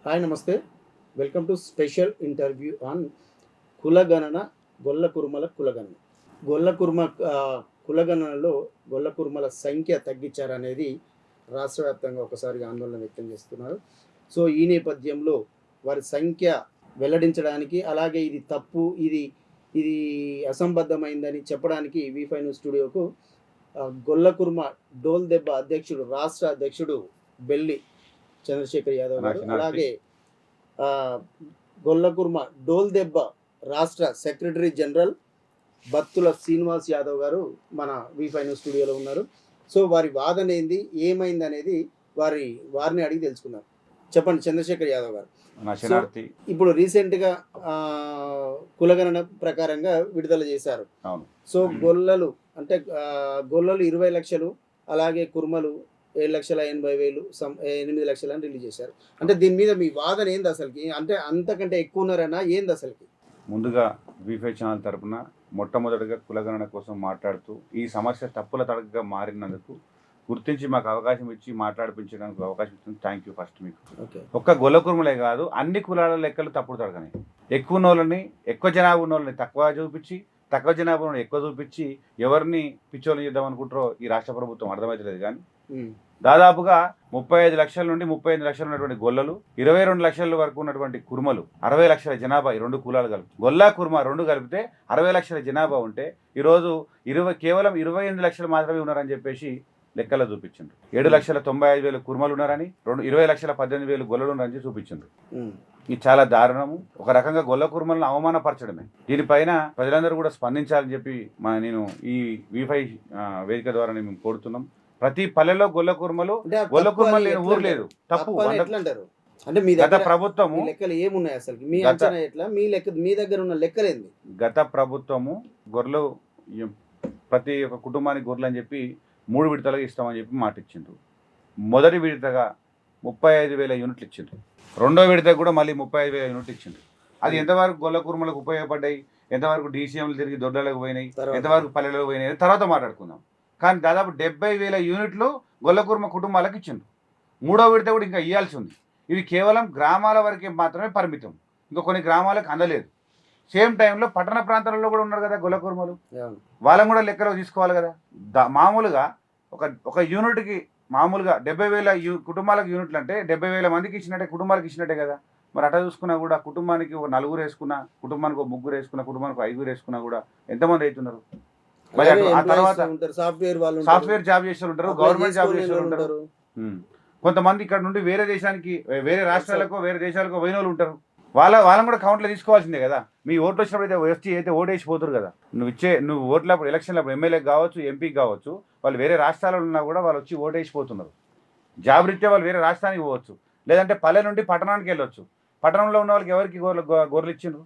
Hi నమస్తే. Welcome to special interview on కులగణన, గొల్ల కుర్మల కులగణన. గొల్ల కుర్మ కులగణనలో గొల్ల కుర్మల సంఖ్య తగ్గించారనేది రాష్ట్ర వ్యాప్తంగా ఒకసారిగా ఆందోళన వ్యక్తం చేస్తున్నారు. సో ఈ నేపథ్యంలో వారి సంఖ్య వెల్లడించడానికి, అలాగే ఇది తప్పు, ఇది ఇది అసంబద్ధమైందని చెప్పడానికి వి5 న్యూస్ స్టూడియోకు గొల్ల కుర్మ డోల్ దెబ్బ అధ్యక్షుడు, రాష్ట్ర అధ్యక్షుడు బెల్లి చంద్రశేఖర్ యాదవ్ గారు, అలాగే గొల్లకుర్మ డోల్ దెబ్బ రాష్ట్ర సెక్రటరీ జనరల్ బత్తుల శ్రీనివాస్ యాదవ్ గారు మన వి5 న్యూస్ స్టూడియోలో ఉన్నారు. సో వారి వాదన ఏంది, ఏమైంది అనేది వారిని అడిగి తెలుసుకుందాం. చెప్పండి చంద్రశేఖర్ యాదవ్ గారు. ఇప్పుడు రీసెంట్గా కులగణన ప్రకారంగా విడుదల చేశారు. సో గొల్లలు అంటే గొల్లలు 20 లక్షలు, అలాగే కుర్మలు 7,80,000, 8 లక్షలు అని రిలీజ్ చేశారు. అంటే దీని మీద మీ వాదన ఏంది అసలుకి? అంటే అంతకంటే ఎక్కువ ఉన్నారన్నా ఏంది అసలుకి? ముందుగా వి5 ఛానల్ తరపున మొట్టమొదటిగా కులగణన కోసం మాట్లాడుతూ ఈ సమస్య తప్పుల తడకగా మారినందుకు గుర్తించి మాకు అవకాశం ఇచ్చి మాట్లాడిపించడానికి అవకాశం ఇచ్చింది. థ్యాంక్ యూ ఫస్ట్ మీకు. ఒక్క గొల్ల కుర్మలే కాదు, అన్ని కులాల లెక్కలు తప్పుడు తడకనే. ఎక్కువ ఉన్నోళ్ళని, ఎక్కువ జనాభా ఉన్నోళ్ళని తక్కువ చూపించి, తక్కువ జనాభా ఎక్కువ చూపించి ఎవరిని పిచ్చోళ్ళు చేద్దాం అనుకుంటారో ఈ రాష్ట్ర ప్రభుత్వం అర్థమవుతలేదు. కానీ దాదాపుగా 35 లక్షల నుండి 35 లక్షలు ఉన్నటువంటి గొల్లలు, 22 లక్షల వరకు ఉన్నటువంటి కుర్మలు, 60 లక్షల జనాభా, ఈ రెండు కులాలు కలిపి గొల్ల కుర్మ రెండు కలిపితే 60 లక్షల జనాభా ఉంటే ఈరోజు కేవలం 28 లక్షలు మాత్రమే ఉన్నారని చెప్పేసి లెక్కలో చూపించిండ్రు. 7,95,000 కుర్మలు ఉన్నారని, 20,18,000 గొల్లలు ఉన్నారని చూపించిండ్రు. ఇది చాలా దారుణము. ఒక రకంగా గొల్ల కుర్మలను అవమానపరచడమే. దీనిపైన ప్రజలందరూ కూడా స్పందించాలని చెప్పి నేను ఈ వి5 వేదిక ద్వారా మేము కోరుతున్నాం. ప్రతి పల్లెలో గొల్ల కుర్మలు లేని ఊరు లేదు. తప్పు అంటే మీ గత ప్రభుత్వము లెక్కలు ఏమున్నాయి అసలు? మీ అంచనా ఎట్లా? మీ దగ్గర ఉన్న లెక్కలేంది? గత ప్రభుత్వము గొర్రెలు ప్రతి ఒక్క కుటుంబానికి గొర్రెలు అని చెప్పి 3 విడతలుగా ఇస్తామని చెప్పి మాట ఇచ్చిండ్రు. మొదటి విడతగా 35,000 యూనిట్లు ఇచ్చిండ్రు. రెండో విడత కూడా మళ్ళీ 35,000 యూనిట్లు ఇచ్చిండ్రు. అది ఎంతవరకు గొల్ల కుర్మలకు ఉపయోగపడ్డాయి, ఎంతవరకు డీసీఎంలు తిరిగి దొడ్డలకు పోయినాయి, ఎంతవరకు పల్లెలకు పోయినాయి తర్వాత మాట్లాడుకుందాం. కానీ దాదాపు 70,000 యూనిట్లు గొల్లకుర్మ కుటుంబాలకు ఇచ్చిండ్రు. మూడో విడత కూడా ఇంకా ఇవ్వాల్సి ఉంది. ఇవి కేవలం గ్రామాల వరకే మాత్రమే పరిమితం, ఇంకా కొన్ని గ్రామాలకు అందలేదు. సేమ్ టైంలో పట్టణ ప్రాంతాలలో కూడా ఉన్నారు కదా గొల్లకుర్మలు, వాళ్ళని కూడా లెక్కలో తీసుకోవాలి కదా. మామూలుగా ఒక యూనిట్కి మామూలుగా 70,000 కుటుంబాలకు యూనిట్లు అంటే 70,000 మందికి ఇచ్చినట్టే, కుటుంబాలకు ఇచ్చినట్టే కదా. మరి అట్లా చూసుకున్నా కూడా కుటుంబానికి ఒక 4 వేసుకున్నా, కుటుంబానికి ఒక 3 వేసుకున్నా, కుటుంబానికి 5 వేసుకున్నా కూడా ఎంతమంది అవుతున్నారు? మరి ఆ తర్వాత సాఫ్ట్వేర్ జాబ్ చేసే ఉంటారు, గవర్నమెంట్ జాబ్ చేసే ఉంటారు, కొంతమంది ఇక్కడ నుండి వేరే దేశానికి, వేరే రాష్ట్రాలకు, వేరే దేశాలకు పోయిన వాళ్ళు ఉంటారు. వాళ్ళని కూడా కౌంట్లో తీసుకోవాల్సిందే కదా. మీ ఓట్లు వచ్చినప్పుడు అయితే ఓటేసిపోతారు కదా. నువ్వు ఓట్లప్పుడు ఎలక్షన్లప్పుడు ఎమ్మెల్యేకి కావచ్చు, ఎంపీకి కావచ్చు, వాళ్ళు వేరే రాష్ట్రాలలో ఉన్నా కూడా వాళ్ళు వచ్చి ఓటేసిపోతున్నారు. జాబ్ రీత్యా వాళ్ళు వేరే రాష్ట్రానికి పోవచ్చు, లేదంటే పల్లె నుండి పట్టణానికి వెళ్ళొచ్చు. పట్టణంలో ఉన్న వాళ్ళకి ఎవరికి గొర్రెలు ఇచ్చిండ్రు?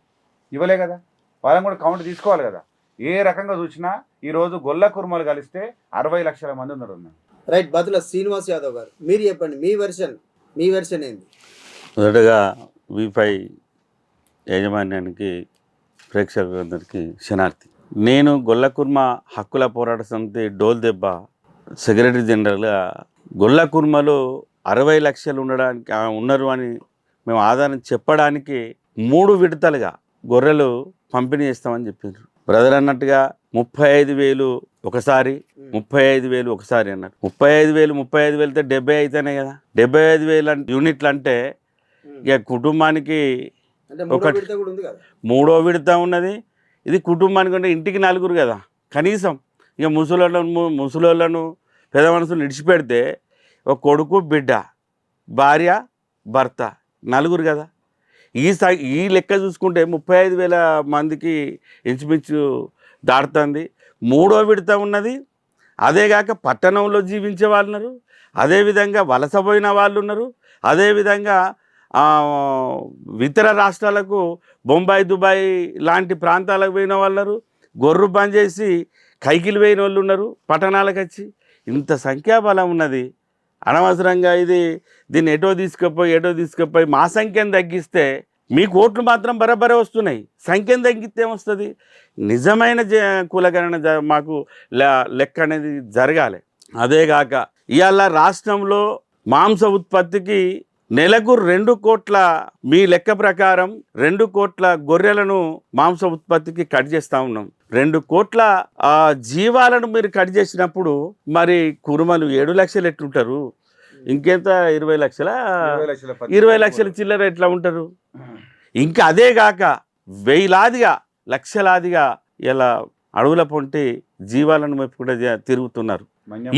ఇవ్వలే కదా. వాళ్ళని కూడా కౌంట్ తీసుకోవాలి కదా. ఏ రకంగా చూసినా ఈరోజు గొల్ల కుర్మలు కలిస్తే 60 లక్షల మంది ఉన్నారు. రైట్. బతుల శ్రీనివాస్ యాదవ్ గారు, మీరు చెప్పండి, మీ వెర్షన్ ఏంది? మొదటగా వి5 యాజమాన్యానికి, ప్రేక్షకులందరికీ శనార్థి. నేను గొల్ల కుర్మ హక్కుల పోరాట సమితి డోల్ దెబ్బ సెక్రటరీ జనరల్గా గొల్ల కుర్మలు 60 లక్షలు ఉన్నారు అని మేము ఆధారం చెప్పడానికి 3 విడతలుగా గొర్రెలు పంపిణీ చేస్తామని చెప్పిండ్రు. బ్రదర్ అన్నట్టుగా 35,000 ఒకసారి, 35,000 ఒకసారి అన్నారు. 35,000 అయితే 70 అయితేనే కదా. 75,000 యూనిట్లు అంటే ఇక కుటుంబానికి ఒకటి, 3వ విడత ఉన్నది. ఇది కుటుంబానికి అంటే ఇంటికి 4 కదా కనీసం. ఇక ముసలోళ్ళను పెద్ద మనుషులు విడిచిపెడితే ఒక కొడుకు, బిడ్డ, భార్య, భర్త, 4 కదా. ఈ లెక్క చూసుకుంటే 35,000 మందికి ఇంచుమించు దాటుతుంది. 3వ విడత ఉన్నది. అదేగాక పట్టణంలో జీవించే వాళ్ళు ఉన్నారు, అదేవిధంగా వలసపోయిన వాళ్ళు ఉన్నారు, అదేవిధంగా ఇతర రాష్ట్రాలకు బొంబాయి, దుబాయ్ లాంటి ప్రాంతాలకు పోయిన వాళ్ళు ఉన్నారు, గొర్రె బంద్ చేసి కైకిలు పోయిన వాళ్ళు ఉన్నారు పట్టణాలకు వచ్చి. ఇంత సంఖ్యాబలం ఉన్నది. అనవసరంగా దీన్ని ఎటో తీసుకుపోయి మా సంఖ్యను తగ్గిస్తే మీకు ఓట్లు మాత్రం బరాబరే వస్తున్నాయి. సంఖ్యను తగ్గిస్తే ఏమొస్తుంది? నిజమైన కులగణన మాకు లెక్క అనేది జరగాలి. అదేగాక ఇవాళ రాష్ట్రంలో మాంస ఉత్పత్తికి నెలకు 2 కోట్ల మీ లెక్క ప్రకారం 2 కోట్ల గొర్రెలను మాంస ఉత్పత్తికి కట్ చేస్తూ ఉన్నాం. 2 కోట్ల జీవాలను మీరు కట్ చేసినప్పుడు మరి కురుమలు 7 లక్షలు ఎట్లుంటారు? ఇంకెంత 20 లక్షల 20 లక్షల చిల్లర ఎట్లా ఉంటారు? ఇంకా అదే కాక వేలాదిగా లక్షలాదిగా ఇలా అడవుల పొంటి జీవాలను మెప్పు కూడా తిరుగుతున్నారు.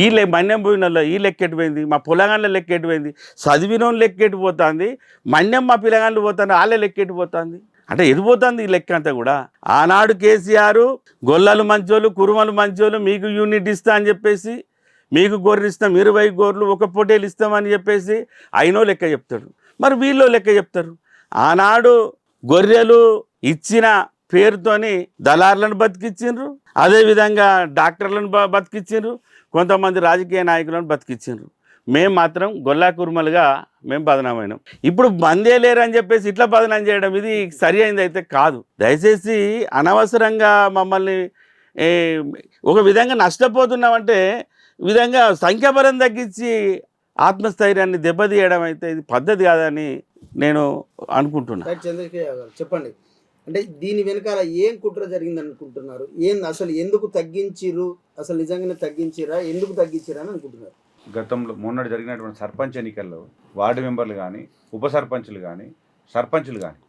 ఈ మన్యం పోయినలో ఈ లెక్కెట్టిపోయింది, మా పొలగాళ్ళ లెక్కెట్టిపోయింది, చదివినోళ్ళు లెక్కెట్టిపోతుంది, మన్యం మా పిల్లగాళ్ళు పోతుంది, వాళ్ళే లెక్కెట్టిపోతుంది. అంటే ఎదిపోతుంది ఈ లెక్క అంతా కూడా. ఆనాడు కేసీఆర్ గొల్లలు మంచోళ్ళు కురుమలు మంచోళ్ళు మీకు యూనిట్ ఇస్తా అని చెప్పేసి, మీకు గొర్రెలు ఇస్తాం 20 గొర్రెలు 1 పొట్టేలు ఇస్తామని చెప్పేసి అయినో లెక్క చెప్తాడు. మరి వీళ్ళు లెక్క చెప్తారు. ఆనాడు గొర్రెలు ఇచ్చిన పేరుతోని దళారులను బతికించిండ్రు, అదేవిధంగా డాక్టర్లను బతికించిండ్రు, కొంతమంది రాజకీయ నాయకులను బతికించిండ్రు. మేము మాత్రం గొల్లా కురుమలుగా మేము బదనామైనాం. ఇప్పుడు మందే లేరని చెప్పేసి ఇట్లా బదనాం చేయడం ఇది సరి అయింది అయితే కాదు. దయచేసి అనవసరంగా మమ్మల్ని ఒక విధంగా నష్టపోతున్నామంటే విధంగా సంఖ్యాబలం తగ్గించి ఆత్మస్థైర్యాన్ని దెబ్బతీయడం అయితే ఇది పద్ధతి కాదని నేను అనుకుంటున్నాను. చంద్రశేఖర్ గారు చెప్పండి, అంటే దీని వెనకాల ఏం కుట్ర జరిగింది అనుకుంటున్నారు? అసలు ఎందుకు తగ్గించిరు? అసలు నిజంగానే తగ్గించిరా? ఎందుకు తగ్గించిరా అని అనుకుంటున్నారు? గతంలో మొన్నటి జరిగినటువంటి సర్పంచ్ ఎన్నికల్లో వార్డు మెంబర్లు కానీ ఉప సర్పంచులు కానీ సర్పంచులు కానీ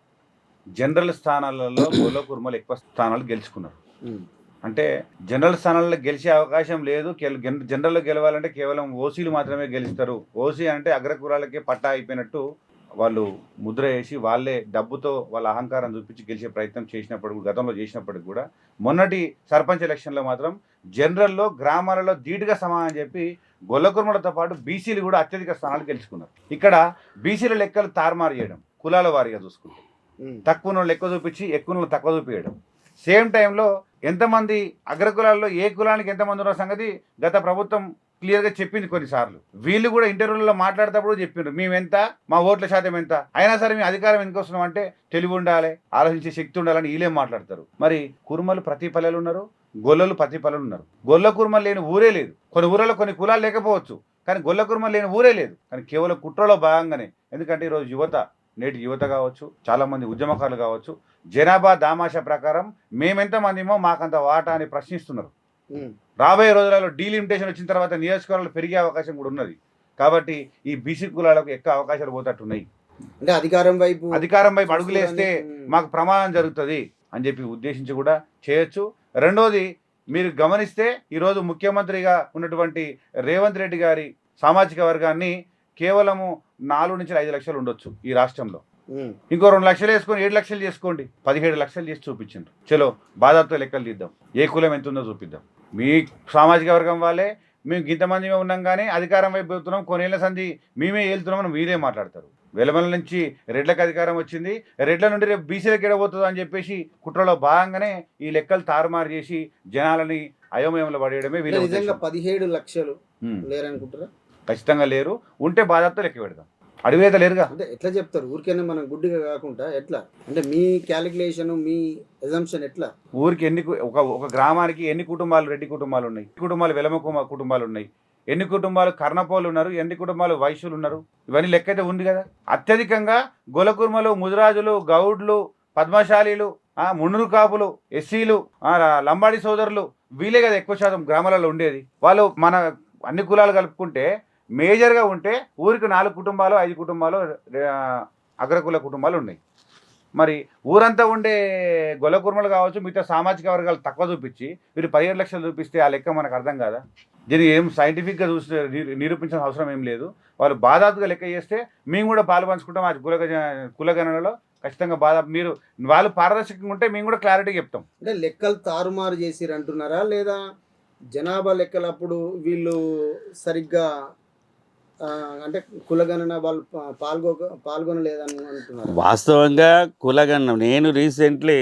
జనరల్ స్థానాలలో గొల్ల కురుమలు ఎక్కువ స్థానాలు గెలుచుకున్నారు. అంటే జనరల్ స్థానాల్లో గెలిచే అవకాశం లేదు. జనరల్లో గెలవాలంటే కేవలం ఓసీలు మాత్రమే గెలుస్తారు. ఓసీ అంటే అగ్రకులాలకే పట్టా అయిపోయినట్టు వాళ్ళు ముద్ర వేసి వాళ్ళే డబ్బుతో వాళ్ళ అహంకారం చూపించి గెలిచే ప్రయత్నం చేసినప్పుడు గతంలో చేసినప్పటికి కూడా మొన్నటి సర్పంచ్ ఎలక్షన్లో మాత్రం జనరల్లో గ్రామాలలో ధీటుగా సమానం చెప్పి గొల్ల కురుమలతో పాటు బీసీలు కూడా అత్యధిక స్థానాలు గెలుచుకున్నారు. ఇక్కడ బీసీల లెక్కలు తారుమారు చేయడం, కులాల వారీగా చూసుకుంటే తక్కువ లెక్క చూపించి ఎక్కువ తక్కువ చూపించడం. సేమ్ టైంలో ఎంతమంది అగ్రకులాల్లో ఏ కులానికి ఎంతమంది ఉన్న సంగతి గత ప్రభుత్వం క్లియర్గా చెప్పింది కొన్నిసార్లు. వీళ్ళు కూడా ఇంటర్వ్యూలలో మాట్లాడేటప్పుడు చెప్పిండ్రు మేమెంత, మా ఓట్ల శాతం ఎంత, అయినా సరే మేము అధికారం ఎందుకు వస్తున్నాం అంటే తెలివి ఉండాలి, ఆలోచించే శక్తి ఉండాలని వీళ్ళేం మాట్లాడతారు. మరి కురుమలు ప్రతి పల్లెలు ఉన్నారు, గొల్లలు ప్రతి పల్లెలు ఉన్నారు. గొల్ల కురుమలు లేని ఊరే లేదు. కొన్ని ఊళ్ళలో కొన్ని కులాలు లేకపోవచ్చు, కానీ గొల్ల కురుమలు లేని ఊరే లేదు. కానీ కేవలం కుట్రలో భాగంగానే, ఎందుకంటే ఈరోజు యువత, నేటి యువత కావచ్చు, చాలామంది ఉద్యమకారులు కావచ్చు, జనాభా దామాషా ప్రకారం మేమెంతమందిమో మాకంత వాటా అని ప్రశ్నిస్తున్నారు. రాబోయే రోజులలో డీలిమిటేషన్ వచ్చిన తర్వాత నియోజకవర్గాలు పెరిగే అవకాశం కూడా ఉన్నది. కాబట్టి ఈ బీసీ కులాలకు ఎక్కువ అవకాశాలు పోతట్టున్నాయి. అంటే అధికారం వైపు అడుగులేస్తే మాకు ప్రమాదం జరుగుతుంది అని చెప్పి ఉద్దేశించి కూడా చేయొచ్చు. రెండోది మీరు గమనిస్తే ఈరోజు ముఖ్యమంత్రిగా ఉన్నటువంటి రేవంత్ రెడ్డి గారి సామాజిక వర్గాన్ని కేవలము 4 నుంచి 5 లక్షలు ఉండొచ్చు ఈ రాష్ట్రంలో. ఇంకో 2 లక్షలు వేసుకొని 7 లక్షలు చేసుకోండి, 17 లక్షలు చేసి చూపించండి. చలో బాధాతో లెక్కలు తీద్దాం, ఏ కులం ఎంత ఉందో చూపిద్దాం. మీ సామాజిక వర్గం వాళ్ళే మేము ఇంతమంది ఉన్నాం కానీ అధికారం వైపు పోతున్నాం, కొన్నేళ్ల సంధి మేమే వెళ్తున్నామని వీరే మాట్లాడతారు. వెలమల నుంచి రెడ్లకు అధికారం వచ్చింది, రెడ్ల నుండి రేపు బీసీలకు ఎడబోతుంది అని చెప్పేసి కుట్రలో భాగంగానే ఈ లెక్కలు తారుమారు చేసి జనాలని అయోమయంలో పడేయడమే వీళ్ళు. 17 లక్షలు లేరనుకుంటారా? ఖచ్చితంగా లేరు. ఉంటే బాధాతో లెక్క పెడదాం. అడివేత లేరుగా. అంటే ఎట్లా చెప్తారు? ఊరికైనా మనం గుడ్డిగా కాకుండా ఎట్లా, అంటే మీ క్యాలిక్యులేషన్, మీ అజంప్షన్ ఎట్లా? ఊరికి ఒక గ్రామానికి ఎన్ని కుటుంబాలు రెడ్డి కుటుంబాలు ఉన్నాయి, కుటుంబాలు వెలమ కుటుంబాలు ఉన్నాయి, ఎన్ని కుటుంబాలు కర్ణపోలు ఉన్నారు, ఎన్ని కుటుంబాలు వైశ్యులు ఉన్నారు, ఇవన్నీ లెక్క అయితే ఉంది కదా. అత్యధికంగా గొలకుర్మలు, ముదిరాజులు, గౌడ్లు, పద్మశాలీలు, మున్నూరు కాపులు, ఎస్సీలు, లంబాడి సోదరులు, వీళ్ళే కదా ఎక్కువ శాతం గ్రామాలలో ఉండేది. వాళ్ళు మన అన్ని కులాలు కలుపుకుంటే మేజర్గా ఉంటే ఊరికి 4 కుటుంబాలు 5 కుటుంబాలు అగ్రకుల కుటుంబాలు ఉన్నాయి. మరి ఊరంతా ఉండే గొల్ల కుర్మలు కావచ్చు, మిగతా సామాజిక వర్గాలు తక్కువ చూపించి వీరు 17 లక్షలు చూపిస్తే ఆ లెక్క మనకు అర్థం కాదా? దీన్ని ఏం సైంటిఫిక్గా నిరూపించిన అవసరం ఏం లేదు. వాళ్ళు బాధాతుగా లెక్క చేస్తే మేము కూడా పాలు పంచుకుంటాం ఆ కులగణనలో. ఖచ్చితంగా మీరు వాళ్ళు పారదర్శకంగా ఉంటే మేము కూడా క్లారిటీ చెప్తాం. అంటే లెక్కలు తారుమారు చేసిరు అంటున్నారా, లేదా జనాభా లెక్కలప్పుడు వీళ్ళు సరిగ్గా అంటే కులగణన వాళ్ళు పాల్గొనలేదని అంటున్నారు? వాస్తవంగా కులగణన, నేను రీసెంట్లీ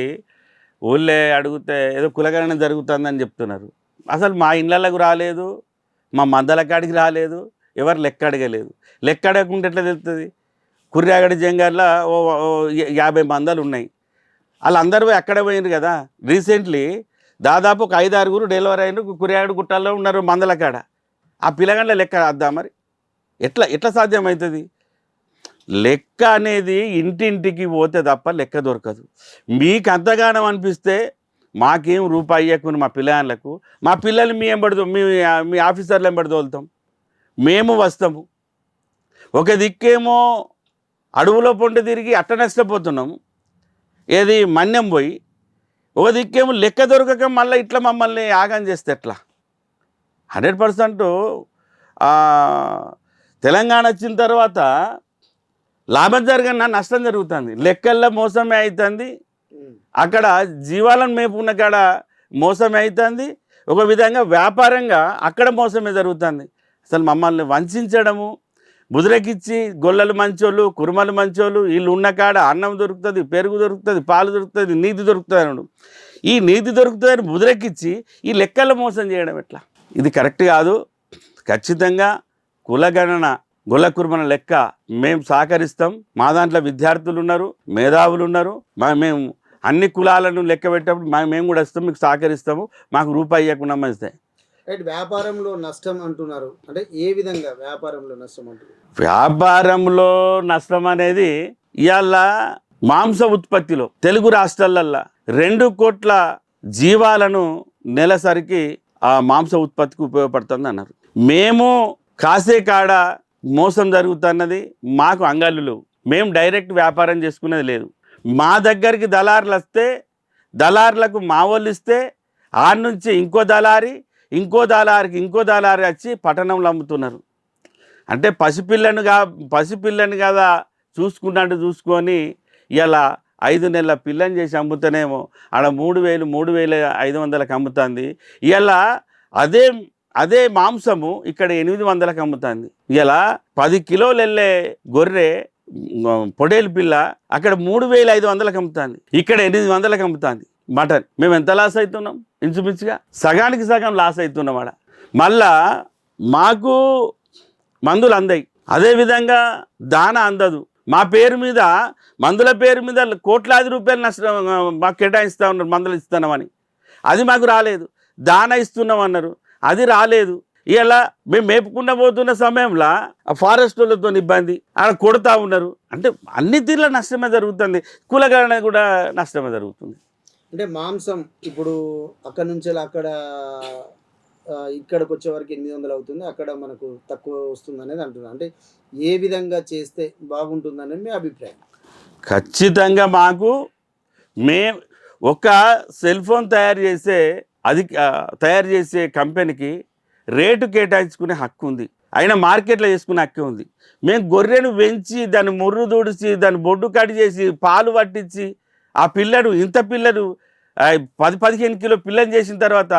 ఊళ్ళే అడిగితే ఏదో కులగణన జరుగుతుందని చెప్తున్నారు. అసలు మా ఇళ్ళకు రాలేదు, మా మందల కాడికి రాలేదు, ఎవరు లెక్క అడగలేదు. లెక్క అడగకుండా ఎట్లా తెలుస్తుంది? కుర్రాగడి జంగార్లో 50 మందలు ఉన్నాయి, వాళ్ళందరూ అక్కడ పోయినారు కదా. రీసెంట్లీ దాదాపు ఒక 5-6 డెలివరీ అయినారు, కుర్రాగడి గుట్టాల్లో ఉన్నారు మందల కాడ. ఆ పిల్లగాళ్ళ లెక్క అద్దా మరి? ఎట్లా సాధ్యమవుతుంది? లెక్క అనేది ఇంటింటికి పోతే తప్ప లెక్క దొరకదు. మీకు అంతగానం అనిపిస్తే మాకేం రూపాయి ఇవ్వకుని మా పిల్లలకు, మా పిల్లలు మీ ఆఫీసర్లు వెంబడి తోలుతాం, మేము వస్తాము. ఒక దిక్కేమో అడవులో పొంట తిరిగి అట్ట నష్టపోతున్నాము, ఏది మన్యం పోయి. ఒక దిక్కేమో లెక్క దొరకక మళ్ళీ ఇట్లా మమ్మల్ని ఆగం చేస్తే ఎట్లా? 100% తెలంగాణ వచ్చిన తర్వాత లాభం జరగన నష్టం జరుగుతుంది. లెక్కల్లో మోసమే అవుతుంది, అక్కడ జీవాలను మేపుకున్న కాడ మోసమే అవుతుంది, ఒక విధంగా వ్యాపారంగా అక్కడ మోసమే జరుగుతుంది. అసలు మమ్మల్ని వంచడము, ముద్రకిచ్చి గొల్లలు మంచోళ్ళు, కురుమలు మంచోళ్ళు, వీళ్ళు ఉన్న కాడ అన్నం దొరుకుతుంది, పెరుగు దొరుకుతుంది, పాలు దొరుకుతుంది, నీతి దొరుకుతుంది అన్నాడు. ఈ నీతి దొరుకుతుందని ముద్రకిచ్చి ఈ లెక్కల్లో మోసం చేయడం ఎట్లా? ఇది కరెక్ట్ కాదు. ఖచ్చితంగా కులగణన, గొల్ల కుర్మల లెక్క మేము సహకరిస్తాం. మా దాంట్లో విద్యార్థులు ఉన్నారు, మేధావులు ఉన్నారు. మేము అన్ని కులాలను లెక్క పెట్టేటప్పుడు మేము కూడా వస్తాం, మీకు సహకరిస్తాము. మాకు రూపాయి ఇవ్వకుండా మంచిదే. రైట్. వ్యాపారంలో నష్టం అంటున్నారు, అంటే ఏ విధంగా వ్యాపారంలో నష్టం అంటున్నారు? వ్యాపారంలో నష్టం అనేది ఇవాళ మాంస ఉత్పత్తిలో తెలుగు రాష్ట్రాలల్లో 2 కోట్ల జీవాలను నెలసరికి ఆ మాంస ఉత్పత్తికి ఉపయోగపడుతుంది అన్నారు. మేము కాసే కాడ మోసం జరుగుతున్నది, మాకు అంగళ్ళు లేవు, మేము డైరెక్ట్ వ్యాపారం చేసుకునేది లేదు. మా దగ్గరికి దళారులు వస్తే దళారులకు మా వాళ్ళు ఇస్తే ఆడ నుంచి ఇంకో దళారికి వచ్చి పట్టణంలో అమ్ముతున్నారు. అంటే పసిపిల్లని కదా చూసుకొని ఇలా 5 నెలల పిల్లని చేసి అమ్ముతానేమో ఆడ 3,500కి అమ్ముతుంది. ఇలా అదే మాంసము ఇక్కడ 800కి అమ్ముతుంది. ఇలా 10 కిలోలు వెళ్ళే గొర్రె పొడేలు పిల్ల అక్కడ 3,500కి అమ్ముతుంది, ఇక్కడ 800కి అమ్ముతుంది మటన్. మేము ఎంత లాస్ అవుతున్నాం? ఇంచుమించుగా సగానికి సగం లాస్ అవుతున్నాం ఆడ. మళ్ళా మాకు మందులు అందాయి, అదేవిధంగా దానా అందదు. మా పేరు మీద, మందుల పేరు మీద కోట్లాది రూపాయలు నష్టం మాకు కేటాయిస్తూ ఉన్నారు, మందులు ఇస్తున్నామని. అది మాకు రాలేదు. దానా ఇస్తున్నాం అన్నారు, అది రాలేదు. ఇలా మేము మేపుకుండా పోతున్న సమయంలో ఆ ఫారెస్ట్ వాళ్ళతో ఇబ్బంది, అక్కడ కొడుతూ ఉన్నారు. అంటే అన్ని తీర్ల నష్టమే జరుగుతుంది, కులగణన కూడా నష్టమే జరుగుతుంది. అంటే మాంసం ఇప్పుడు అక్కడ నుంచి ఇక్కడికి వచ్చే వరకు 800 అవుతుంది, అక్కడ మనకు తక్కువ వస్తుంది అనేది అంటున్నారు. అంటే ఏ విధంగా చేస్తే బాగుంటుంది అనేది మీ అభిప్రాయం? ఖచ్చితంగా ఒక సెల్ ఫోన్ తయారు చేసే కంపెనీకి రేటు కేటాయించుకునే హక్కు ఉంది, అయినా మార్కెట్లో చేసుకునే హక్కు ఉంది. మేము గొర్రెను పెంచి దాన్ని ముర్రు తుడిచి దాన్ని బొడ్డు కట్ చేసి పాలు పట్టించి ఆ పిల్లలు 10-15 కిలో పిల్లని చేసిన తర్వాత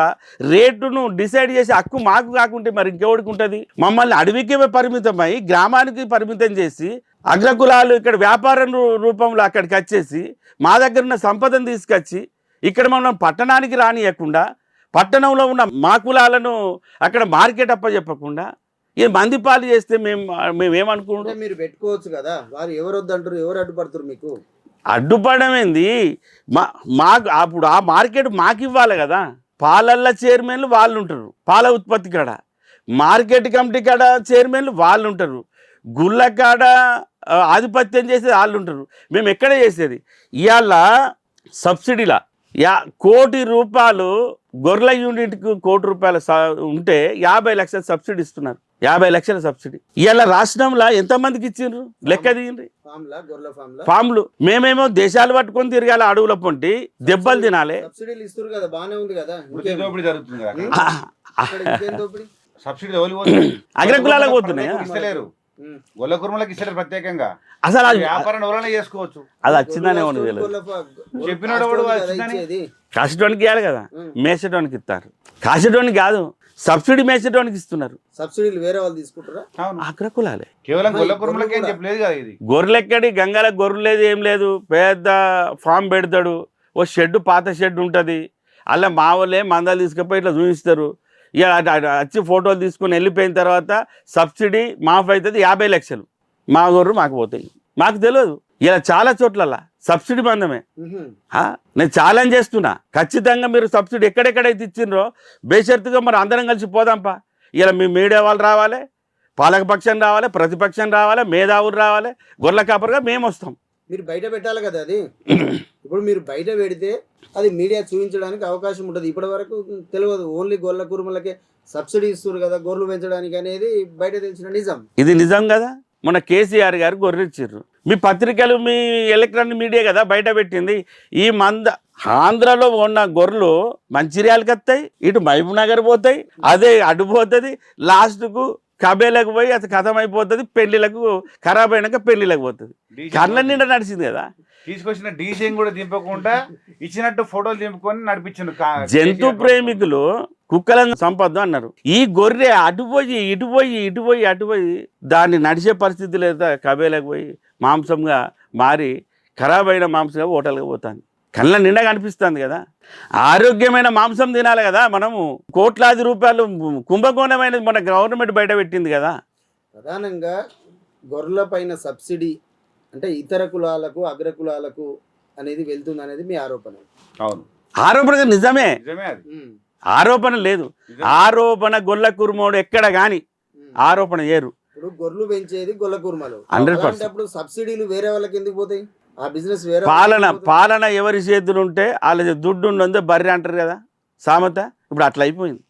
రేటును డిసైడ్ చేసే హక్కు మాకు కాకుంటే మరి ఇంకెవడికి ఉంటుంది? మమ్మల్ని అడవికే పరిమితమై గ్రామానికి పరిమితం చేసి అగ్రకులాలు ఇక్కడ వ్యాపారం రూపంలో అక్కడికి వచ్చేసి మా దగ్గర ఉన్న సంపదను తీసుకొచ్చి ఇక్కడ మనం పట్టణానికి రానియకుండా, పట్టణంలో ఉన్న మా కులాలను అక్కడ మార్కెట్ అప్పచెప్పకుండా ఈ మందిపాలు చేస్తే మేము ఏమనుకుంటాం? మీరు పెట్టుకోవచ్చు కదా, వారు ఎవరు వద్దంటారు, ఎవరు అడ్డుపడుతున్నారు? మీకు అడ్డుపడడం ఏంది? మాకు అప్పుడు ఆ మార్కెట్ మాకు ఇవ్వాలి కదా. పాలల్ల చైర్మన్లు వాళ్ళు ఉంటారు, పాల ఉత్పత్తి కాడ మార్కెట్ కమిటీ కాడ చైర్మన్లు వాళ్ళు ఉంటారు, గుళ్ళ కాడ ఆధిపత్యం చేసేది వాళ్ళు ఉంటారు. మేము ఎక్కడ చేసేది? ఇవాళ సబ్సిడీలా 1 కోటి రూపాయలు గొర్రెల యూనిట్కి 1 కోటి రూపాయలు ఉంటే 50 లక్షల సబ్సిడీ ఇస్తున్నారు. 50 లక్షల సబ్సిడీ ఇవాళ రాష్ట్రంలో ఎంతమందికి ఇచ్చిండ్రు? లెక్క దిగిండ్రి. ఫామ్లు మేమేమో దేశాలు పట్టుకొని తిరగాలి, అడవుల పొంటి దెబ్బలు తినాలి. సబ్సిడీలు ఇస్తారు కదా, బాగానే ఉంది కదా. అగ్రకులాలకు పోతున్నాయి, గొల్ల కుర్మలకు ఇస్తలేరు ప్రత్యేకంగా. అసలు వ్యాపారం ఎవరైనా చేసుకోవచ్చు, అది వచ్చిందనే చెప్పినాడు కాసేటోనికి ఇవ్వాలి కదా, మేసేటోనికి ఇస్తారు. కాసేటోనికి కాదు, సబ్సిడీ మేసేటోనికి ఇస్తున్నారు. సబ్సిడీలు వేరే వాళ్ళు తీసుకుంటారా? అగ్రకులాలే. కేవలం గొల్ల కుర్మలకి ఏం చెప్పలేదు కదా. ఇది గొర్రెలెక్కడి గంగల గొర్రెలు లేదు, ఏం లేదు. పెద్ద ఫామ్ పెడతాడు, ఓ షెడ్, పాత షెడ్ ఉంటుంది. అలా మా వాళ్ళే మందాలు తీసుకుపోయి ఇట్లా చూపిస్తారు. ఇక వచ్చి ఫోటోలు తీసుకొని వెళ్ళిపోయిన తర్వాత సబ్సిడీ మాఫ్ అవుతుంది 50 లక్షలు. మా గొర్రెలు మాకు పోతాయి. మాకు తెలియదు. ఇలా చాలా చోట్ల సబ్సిడీ బంధమే. నేను ఛాలెంజ్ చేస్తున్నా, ఖచ్చితంగా మీరు సబ్సిడీ ఎక్కడెక్కడైతే ఇచ్చిండ్రో బేషరతుగా మరి అందరం కలిసి పోదాంపా. ఇలా మీ మీడియా వాళ్ళు రావాలి, పాలకపక్షం రావాలి, ప్రతిపక్షం రావాలి, మేధావులు రావాలి, గొర్రెల కాపరిగా మేము వస్తాం. మీరు బయట పెట్టాలి కదా అది. ఇప్పుడు మీరు బయట పెడితే అది మీడియా చూపించడానికి అవకాశం ఉంటుంది. ఇప్పటి వరకు తెలియదు, ఓన్లీ గొర్రెల కురుమలకే సబ్సిడీ ఇస్తారు కదా గొర్రెలు పెంచడానికి అనేది బయట తెలిసిన నిజం. ఇది నిజం కదా. మన కేసీఆర్ గారు గొర్రెలు ఇచ్చారు, మీ పత్రికలు మీ ఎలక్ట్రానిక్ మీడియా కదా బయట పెట్టింది. ఈ ఆంధ్రలో ఉన్న గొర్రెలు మంచిర్యాలకు వస్తాయి, ఇటు మహబూబ్ నగర్ పోతాయి, అదే అటు పోతుంది, లాస్ట్కు కబేలకు పోయి అది కథం అయిపోతుంది, పెళ్లిలకు ఖరాబ్ అయినాక పెళ్లిలకు పోతుంది. కళ్ళ నిండా నడిచింది కదా. తీసుకొచ్చిన డీసీని కూడా దింపకుండా ఇచ్చినట్టు ఫోటోలు దింపుకొని నడిపించిండు. జంతు ప్రేమికులు కుక్కలను సంపద్దు అన్నారు. ఈ గొర్రె అటుపోయి ఇటుపోయి దాన్ని నడిచే పరిస్థితి లేదా, కబేలకు పోయి మాంసంగా మారి ఖరాబ్ అయిన మాంసంగా హోటల్గా పోతాను. కళ్ళ నిండా కనిపిస్తుంది కదా. ఆరోగ్యమైన మాంసం తినాలి కదా. మనము కోట్లాది రూపాయలు కుంభకోణమైనది మన గవర్నమెంట్ బయట పెట్టింది కదా. ప్రధానంగా గొర్రెల పైన సబ్సిడీ అంటే ఇతర కులాలకు అగ్రకులాలకు అనేది వెళ్తుంది అనేది మీ ఆరోపణ. అవును, ఆరోపణ నిజమే, అది ఆరోపణ లేదు. ఆరోపణ గొల్ల కుర్మోడు ఎక్కడ కానీ ఆరోపణ చేయరు. ఇప్పుడు గొర్రెలు పెంచేది గొల్ల కుర్మలు. 100% సబ్సిడీలు వేరే వాళ్ళకి ఎందుకు పోతాయి? ఆ బిజినెస్ వేరే పాలన ఎవరి చేతులు ఉంటే వాళ్ళ దుడ్డు ఉందో బర్రె అంటారు కదా సామెత. ఇప్పుడు అట్లా అయిపోయింది.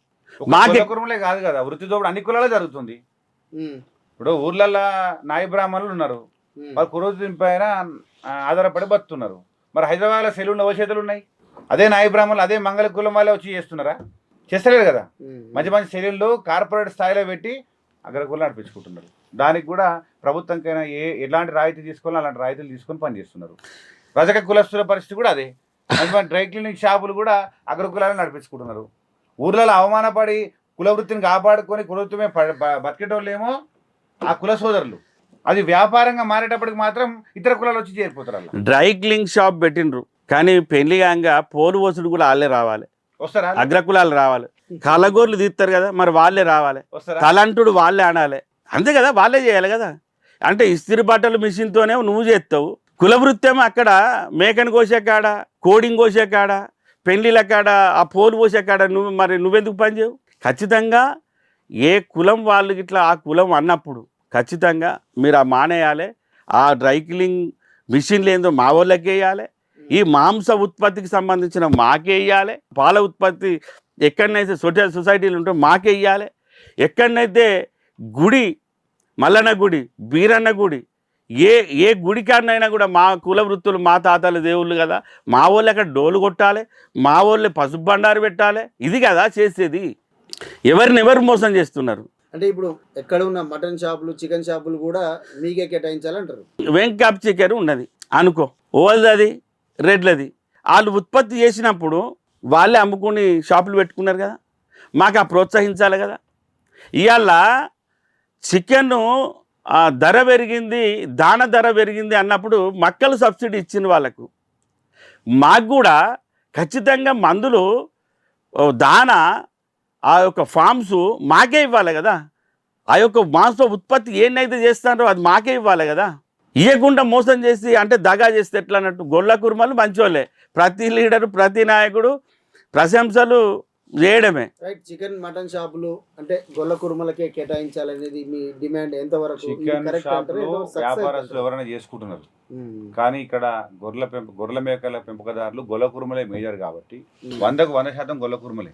మాకే కుర్మలే కాదు కదా, వృత్తి దోపిడీ అన్ని కులాలే జరుగుతుంది. ఇప్పుడు ఊర్లలో నాయ బ్రాహ్మణులు ఉన్నారు, వాళ్ళు కురోజు పైన ఆధారపడి బతున్నారు. మరి హైదరాబాద్లో సెలవులు చేతులు ఉన్నాయి, అదే నాయ బ్రాహ్మణులు అదే మంగళ కులం వాళ్ళే వచ్చి చేస్తున్నారా? చేస్తలేరు కదా. మంచి మంచి సెలవులు కార్పొరేట్ స్థాయిలో పెట్టి అగ్రకులం నడిపించుకుంటున్నారు. దానికి కూడా ప్రభుత్వంకైనా ఎలాంటి రాయితీ తీసుకోవాలో అలాంటి రాయితీలు తీసుకొని పనిచేస్తున్నారు. రజక కులస్తుల పరిస్థితి కూడా అదే. మంచి డ్రై క్లీనింగ్ షాపులు కూడా అగ్రకులాలను నడిపించుకుంటున్నారు. ఊర్లలో అవమానపడి కులవృత్తిని కాపాడుకొని కులవృత్తిమే బతికేటోళ్ళేమో ఆ కుల సోదరులు. అది వ్యాపారంగా మారేటప్పటికి మాత్రం ఇతర కులాలు వచ్చి చేరిపోతారు. అలా డ్రై క్లీనింగ్ షాప్ పెట్టిండ్రు, కానీ పెళ్లిగాంగా పోలు వసుడు కూడా వాళ్ళే రావాలి, వస్తారా? అగ్రకులాలు రావాలి. కలగోర్లు తీస్తారు కదా, మరి వాళ్ళే రావాలి. తలంటుడు వాళ్ళే ఆడాలి, అంతే కదా, వాళ్ళే చేయాలి కదా. అంటే ఇస్త్రీ బట్టలు మిషన్తోనే నువ్వు చేస్తావు. కులవృత్తి అక్కడ మేకను కోసే కాడ, కోడింగ్ కోసే కాడ, పెళ్లిల కాడ, ఆ పోలు పోసే కాడ నువ్వెందుకు పని చేయవు? ఖచ్చితంగా ఏ కులం వాళ్ళు ఇట్లా ఆ కులం అన్నప్పుడు ఖచ్చితంగా మీరు ఆ మానేయాలి. ఆ డ్రై క్లీనింగ్ మిషన్లు ఏందో మా వాళ్ళకి వేయాలి. ఈ మాంస ఉత్పత్తికి సంబంధించిన మాకే ఇవ్వాలి. పాల ఉత్పత్తి ఎక్కడనైతే సొసైటీలు ఉంటే మాకే ఇవ్వాలి. ఎక్కడనైతే గుడి, మల్లన్న గుడి, బీరన్న గుడి, ఏ గుడికాడనైనా కూడా మా కుల వృత్తులు మా తాతలు దేవుళ్ళు కదా, మా వాళ్ళు అక్కడ డోలు కొట్టాలి, మా వాళ్ళే పసుపు బండారు పెట్టాలి. ఇది కదా చేసేది. ఎవరు మోసం చేస్తున్నారు? అంటే ఇప్పుడు ఎక్కడ ఉన్న మటన్ షాపులు, చికెన్ షాపులు కూడా మీకే కేటాయించాలంటారు. వెంకాప్ చికెన్ ఉన్నది అనుకో, ఓల్దది రెడ్లది, వాళ్ళు ఉత్పత్తి చేసినప్పుడు వాళ్ళే అమ్ముకుని షాపులు పెట్టుకున్నారు కదా, మాకు ఆ ప్రోత్సహించాలి కదా. ఇవాళ చికెన్ ధర పెరిగింది, ధర పెరిగింది అన్నప్పుడు మక్కలు సబ్సిడీ ఇచ్చిన వాళ్ళకు, మాకు కూడా ఖచ్చితంగా మందులు దాన ఆ యొక్క ఫామ్స్ మాకే ఇవ్వాలి కదా. ఆ యొక్క మాంస ఉత్పత్తి ఏనైతే చేస్తారో అది మాకే ఇవ్వాలి కదా. ఇవ్వకుండా మోసం చేసి అంటే దగా చేస్తే ఎట్లా అన్నట్టు. గొల్ల కుర్మలు మంచోళ్ళే, ప్రతి లీడరు ప్రతి నాయకుడు ప్రశంసలు చేయడమే. రైట్. చికెన్ మటన్ షాపులు అంటే గొల్ల కుర్మలకే కేటాయించాలనేది మీ డిమాండ్ ఎంతవరకు? చికెన్ షాపులు వ్యాపారస్తులు ఎవరైనా చేసుకుంటున్నారు, కానీ ఇక్కడ గొర్రెల మేకల పెంపకదారులు గొల్ల కుర్మలే మేజర్ కాబట్టి 100% గొల్ల కుర్మలే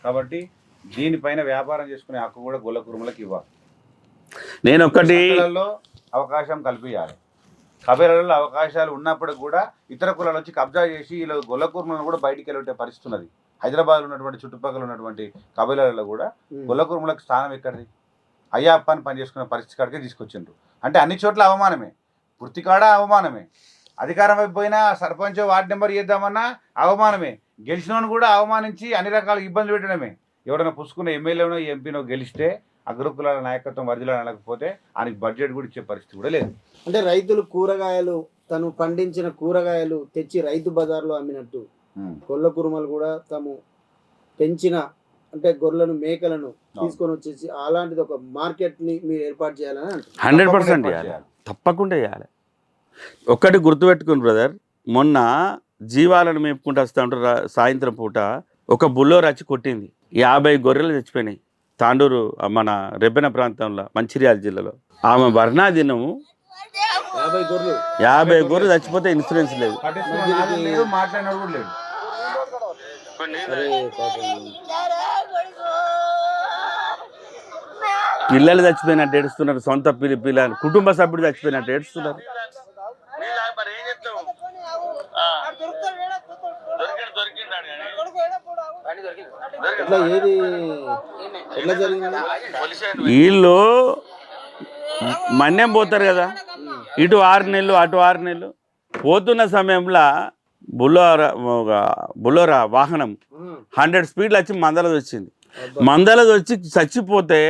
కాబట్టి దీనిపైన వ్యాపారం చేసుకునే హక్కు కూడా గొల్ల కుర్మలకు ఇవ్వాలి. నేను ఒకటి అవకాశం కల్పించాలి. కబేరాలలో అవకాశాలు ఉన్నప్పుడు కూడా ఇతర కులాలు వచ్చి కబ్జా చేసి ఇలా గొల్ల కుర్మలను కూడా బయటికి వెళ్ళే పరిస్థితి ఉన్నది. హైదరాబాద్లో ఉన్నటువంటి చుట్టుపక్కల ఉన్నటువంటి కబేరాలలో కూడా గొల్ల కుర్మలకు స్థానం ఎక్కడిది? అయ్యప్ప అని పనిచేసుకునే పరిస్థితి కాడికే తీసుకొచ్చిండ్రు. అంటే అన్ని చోట్ల అవమానమే, వృత్తికాడ అవమానమే, అధికారం అయిపోయినా సర్పంచ్ వార్డు నెంబర్ చేద్దామన్నా అవమానమే, గెలిచినోని కూడా అవమానించి అన్ని రకాల ఇబ్బందులు పెట్టడమే. ఎవరైనా పుసుకున్న ఎమ్మెల్యేనో ఎంపీనో గెలిస్తే అగ్రకులాల నాయకత్వం వరిదిలో అనకపోతే ఆయనకి బడ్జెట్ కూడా ఇచ్చే పరిస్థితి కూడా లేదు. అంటే రైతులు కూరగాయలు తను పండించిన కూరగాయలు తెచ్చి రైతు బజార్లో అమ్మినట్టు గొల్ల కుర్మలు కూడా తాము పెంచిన అంటే గొర్రెలను మేకలను తీసుకొని వచ్చేసి అలాంటిది ఒక మార్కెట్ని మీరు ఏర్పాటు చేయాలని అంటారు. 100% చేయాలి, తప్పకుండా చేయాలి. ఒక్కటి గుర్తుపెట్టుకుని బ్రదర్, మొన్న జీవాలను మేపుకుంటూ వస్తూ ఉంటారు సాయంత్రం పూట ఒక బుల్లో రచ్చి కొట్టింది, 50 గొర్రెలు చచ్చిపోయినాయి. తాండూరు మన రెబ్బెన ప్రాంతంలో మంచిర్యాల జిల్లాలో ఆమె వర్ణాదినము 50 గొర్రెలు 50 గొర్రెలు చచ్చిపోతే ఇన్సూరెన్స్ లేదు. లేదు, మాట్లాడినాడు కూడా లేదు. అరే పాపం. పిల్లలు చచ్చిపోయినట్టు ఏడుస్తున్నారు, సొంత పిల్లలు కుటుంబ సభ్యుడు చచ్చిపోయినట్టు ఏడుస్తున్నారు. ఎట్లా ఏది ఎట్లా జరిగింది? వీళ్ళు మన్యం పోతారు కదా, ఇటు 6 నెలలు అటు 6 నెలలు పోతున్న సమయంలో బులోరా వాహనం 100 స్పీడ్లు వచ్చి మందలది వచ్చింది. మందలది వచ్చి చచ్చిపోతే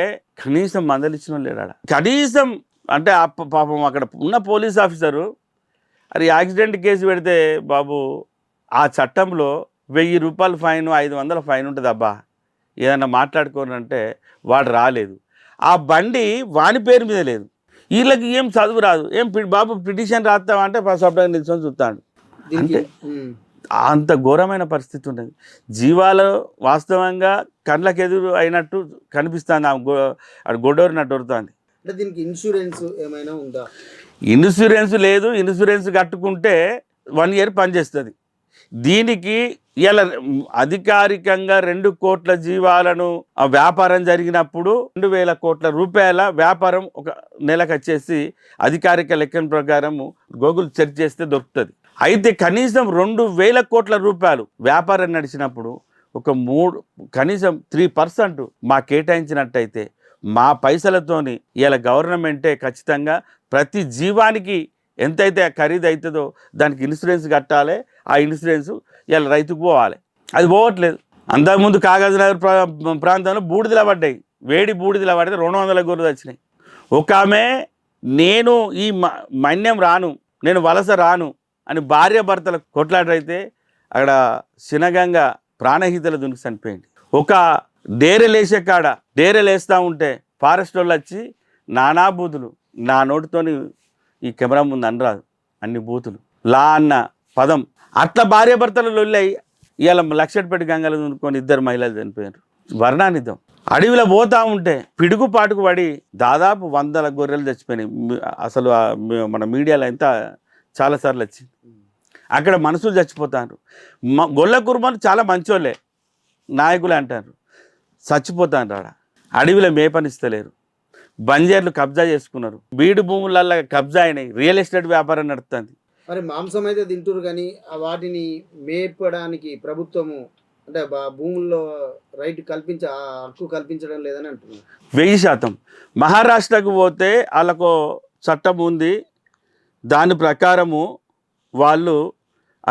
కనీసం మందలు ఇచ్చిన వాళ్ళు లేడా? కనీసం అంటే పాపం అక్కడ ఉన్న పోలీస్ ఆఫీసరు అది యాక్సిడెంట్ కేసు పెడితే బాబు ఆ చట్టంలో 1000 రూపాయలు ఫైన్ 500 ఫైన్ ఉంటుంది అబ్బా, ఏదన్నా మాట్లాడుకోనంటే వాడు రాలేదు. ఆ బండి వాని పేరు మీద లేదు. వీళ్ళకి ఏం చదువు రాదు, ఏం బాబు పిటిషన్ రాస్తావా అంటే సబ్డా నిల్చొని చూస్తాడు. అంటే అంత ఘోరమైన పరిస్థితి ఉంటుంది. జీవాలు వాస్తవంగా కళ్ళకెదురు అయినట్టు కనిపిస్తుంది, గొడవరినట్టు దొరుకుతుంది. అంటే దీనికి ఇన్సూరెన్స్ ఏమైనా ఉందా? ఇన్సూరెన్స్ లేదు. ఇన్సూరెన్స్ కట్టుకుంటే 1 ఇయర్ పనిచేస్తుంది. దీనికి ఇలా అధికారికంగా 2 కోట్ల జీవాలను వ్యాపారం జరిగినప్పుడు 2000 కోట్ల రూపాయల వ్యాపారం ఒక నెలకు వచ్చేసి అధికారిక లెక్కల ప్రకారం గూగుల్ సెర్చ్ చేస్తే దొరుకుతుంది. అయితే కనీసం 2000 కోట్ల రూపాయలు వ్యాపారం నడిచినప్పుడు ఒక కనీసం 3% మా కేటాయించినట్టయితే మా పైసలతోని ఇలా గవర్నమెంటే ఖచ్చితంగా ప్రతి జీవానికి ఎంతైతే ఖరీదు అవుతుందో దానికి ఇన్సూరెన్స్ కట్టాలి. ఆ ఇన్సూరెన్స్ ఇలా రైతుకు పోవాలి. అది పోవట్లేదు. అంతకుముందు కాగజ్ నగర్ ప్రాంతంలో బూడిదల పడ్డాయి, వేడి బూడిదల పడితే 200 గొర్రెలు వచ్చినాయి. ఒక ఆమె నేను ఈ మన్యం రాను, నేను వలస రాను అని భార్య భర్తల కొట్లాడైతే అక్కడ శినగంగా ప్రాణహితల దునికి చనిపోయింది. ఒక డేరెలేసే కాడ డేరెలేస్తూ ఉంటే ఫారెస్ట్ వాళ్ళు వచ్చి నానా బూతులు, నా నోటితోని ఈ కెమెరా ముందు అనరాదు అన్ని బూతులు, లా అన్న పదం అట్లా భార్య భర్తలు లొల్లై ఇవాళ లక్షపెట్టి గంగలు దున్నుకొని 2 మహిళలు చనిపోయారు. వర్ణానిద్దాం. అడవిలో పోతా ఉంటే పిడుగు పాటుకు పడి దాదాపు 100 గొర్రెలు చచ్చిపోయినాయి. అసలు మన మీడియాలో ఎంత చాలాసార్లు వచ్చింది. అక్కడ మనుషులు చచ్చిపోతారు. గొల్ల కుర్మలు చాలా మంచోళ్ళే, నాయకులే అంటారు, చచ్చిపోతారు. ఆడ అడవిలో మేపనిస్తలేరు. బంజర్లు కబ్జా చేసుకున్నారు. బీడు భూములల్లో కబ్జా అయినాయి. రియల్ ఎస్టేట్ వ్యాపారం నడుస్తుంది. మరి మాంసం అయితే తింటురు కానీ వాటిని మేపడానికి ప్రభుత్వము అంటే భూముల్లో హక్కు కల్పించడం లేదని అంటున్నారు. 1000%. మహారాష్ట్రకు పోతే వాళ్ళకు చట్టం ఉంది. దాని ప్రకారము వాళ్ళు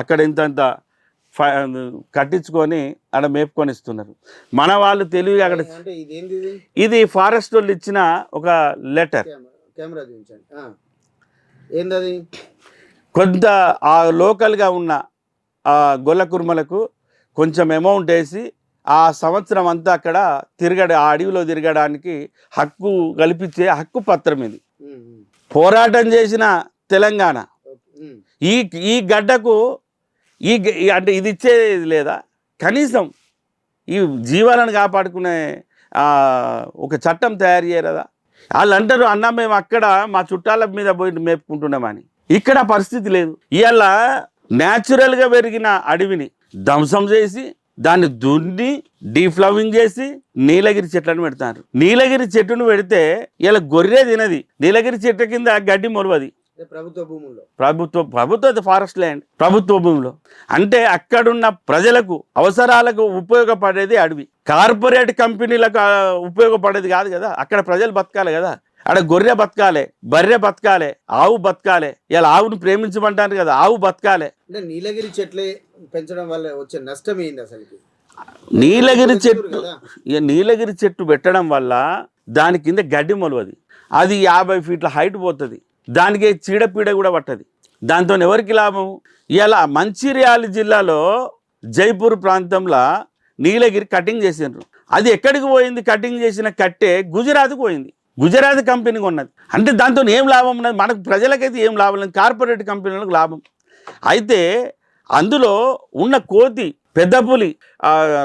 అక్కడ ఇంతంత కట్టించుకొని అక్కడ మేపుకొని ఇస్తున్నారు. మన వాళ్ళు తెలివి అక్కడ ఇది ఫారెస్ట్ వాళ్ళు ఇచ్చిన ఒక లెటర్. కెమెరా చూపించండి. ఏందది? కొంత ఆ లోకల్గా ఉన్న ఆ గొల్ల కుర్మలకు కొంచెం అమౌంట్ వేసి ఆ సంవత్సరం అంతా అక్కడ ఆ అడవిలో తిరగడానికి హక్కు కల్పించే హక్కు పత్రం ఇది. పోరాటం చేసిన తెలంగాణ ఈ గడ్డకు అంటే ఇది ఇచ్చేది లేదా? కనీసం ఈ జీవాలను కాపాడుకునే ఒక చట్టం తయారు చేయలేదా? వాళ్ళు అంటారు అన్న మేము అక్కడ మా చుట్టాల మీద పోయి మేపుకుంటున్నామని. ఇక్కడ పరిస్థితి లేదు. ఇవాళ న్యాచురల్గా పెరిగిన అడవిని ధ్వంసం చేసి దాన్ని దున్ని డీఫ్లవింగ్ చేసి నీలగిరి చెట్లను పెడతారు. నీలగిరి చెట్టును పెడితే ఇలా గొర్రె తినది. నీలగిరి చెట్టు కింద గడ్డి మొలవది. ప్రభుత్వ ఫారెస్ట్ ల్యాండ్ ప్రభుత్వ భూమిలో అంటే అక్కడున్న ప్రజలకు అవసరాలకు ఉపయోగపడేది అడవి. కార్పొరేట్ కంపెనీలకు ఉపయోగపడేది కాదు కదా. అక్కడ ప్రజలు బతకాలి కదా. అక్కడ గొర్రె బతకాలి, బర్రె బతకాలి, ఆవు బతకాలి. ఇలా ఆవును ప్రేమించమంటారు కదా, ఆవు బతకాలి. అంటే నీలగిరి చెట్లే పెంచడం వల్ల వచ్చే నష్టం ఏంది అసలు? నీలగిరి చెట్టు పెట్టడం వల్ల దాని కింద గడ్డి మొలవది. అది 50 ఫీట్ల హైట్ పోతుంది. దానికి చీడపీడ కూడా పట్టది. దాంతో ఎవరికి లాభం? ఇలా మంచిర్యాల జిల్లాలో జైపూర్ ప్రాంతంలో నీలగిరి కటింగ్ చేసినారు. అది ఎక్కడికి పోయింది? కటింగ్ చేసిన కట్టే గుజరాత్కి పోయింది. గుజరాత్ కంపెనీకి ఉన్నది. అంటే దాంతో ఏం లాభం ఉన్నది? మనకు ప్రజలకైతే ఏం లాభం లేదు, కార్పొరేట్ కంపెనీలకు లాభం. అయితే అందులో ఉన్న కోతి, పెద్ద పులి,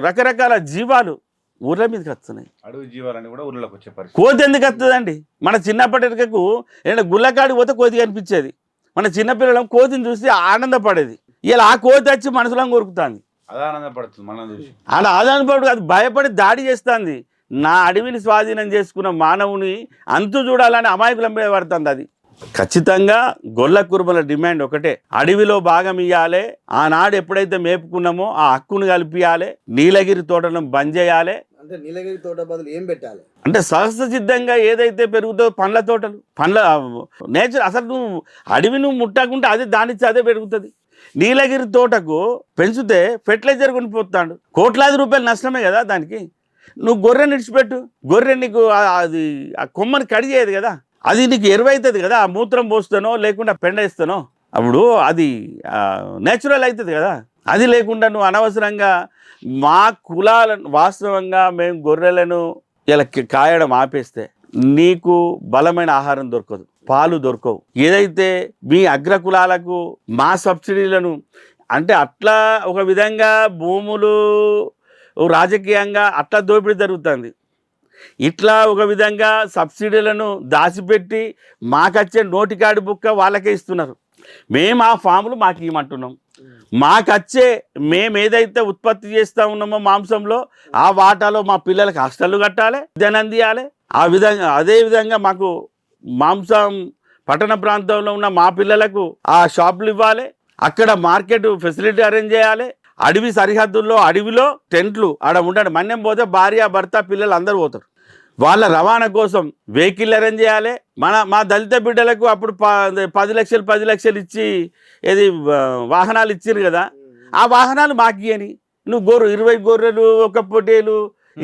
రకరకాల జీవాలు ఊర్ల మీదకి వస్తున్నాయి. అడవి జీవాలని కూడా ఊర్లోకి వచ్చే పరిస్థితి. కోతి ఎందుకు వస్తుందండి? మన చిన్నప్పటికకు ఏదైనా గుళ్ళకాడికి పోతే కోతి కనిపించేది. మన చిన్నపిల్లలం కోతిని చూసి ఆనందపడేది. ఇలా ఆ కోతి వచ్చి మనసులో కొరుకుతుంది. అది ఆనందపడుతుంది మనం చూసి. అలా ఆనందపడు అది భయపడి దాడి చేస్తుంది. నా అడవిని స్వాధీనం చేసుకున్న మానవుని అంతు చూడాలని అమాయకులం మీద పడుతుంది. అది ఖచ్చితంగా గొల్ల కుర్మల డిమాండ్ ఒకటే, అడవిలో భాగం ఇవ్వాలి. ఆనాడు ఎప్పుడైతే మేపుకున్నామో ఆ హక్కును కల్పియాలి. నీలగిరి తోటలను బంద్ చేయాలి. అంటే నీలగిరి తోట బదులు ఏం పెట్టాలి అంటే సహజ సిద్ధంగా ఏదైతే పెరుగుతుందో పండ్ల తోటలు, పండ్ల నేచర్, అసలు నువ్వు అడవి నువ్వు ముట్టకుంటే అదే దానిచ్చి అదే పెరుగుతుంది. నీలగిరి తోటకు పెంచితే ఫెర్టిలైజర్ కొనిపోతాడు, కోట్లాది రూపాయలు నష్టమే కదా దానికి. నువ్వు గొర్రెని ఇడిచిపెట్టు, గొర్రె నీకు అది ఆ కొమ్మని కడిగేది కదా, అది నీకు ఎరువైతుంది కదా. ఆ మూత్రం పోస్తానో లేకుండా పెండ ఇస్తానో అప్పుడు అది నేచురల్ అవుతుంది కదా. అది లేకుండా నువ్వు అనవసరంగా మా కులాలను వాస్తవంగా మేము గొర్రెలను ఇలా కాయడం ఆపేస్తే నీకు బలమైన ఆహారం దొరకదు, పాలు దొరకవు. ఏదైతే మీ అగ్రకులాలకు మా సబ్సిడీలను అంటే అట్లా ఒక విధంగా భూములు రాజకీయంగా అట్లా దోపిడీ జరుగుతుంది. ఇట్లా ఒక విధంగా సబ్సిడీలను దాచిపెట్టి మాకచ్చే నోటికాడి బుక్క వాళ్ళకే ఇస్తున్నారు. మేము ఆ ఫాములు మాకు ఇవ్వమంటున్నాం. మాకచ్చే మేము ఏదైతే ఉత్పత్తి చేస్తూ ఉన్నామో మాంసంలో ఆ వాటాలో మా పిల్లలకి హాస్టళ్ళు కట్టాలి, విద్యను అందియాలి. ఆ విధంగా అదే విధంగా మాకు మాంసం పట్టణ ప్రాంతంలో ఉన్న మా పిల్లలకు ఆ షాపులు ఇవ్వాలి. అక్కడ మార్కెట్ ఫెసిలిటీ అరేంజ్ చేయాలి. అడవి సరిహద్దుల్లో అడవిలో టెంట్లు ఆడ ఉండండి. మన్యం పోతే భార్య భర్త పిల్లలు అందరూ పోతారు. వాళ్ళ రవాణా కోసం వెహికల్ అరేంజ్ చేయాలి. మా దళిత బిడ్డలకు అప్పుడు 10 లక్షలు ఇచ్చి ఏది వాహనాలు ఇచ్చారు కదా, ఆ వాహనాలు మాకు ఇయ్యని. నువ్వు 20 గొర్రెలు ఒక పొట్టేలు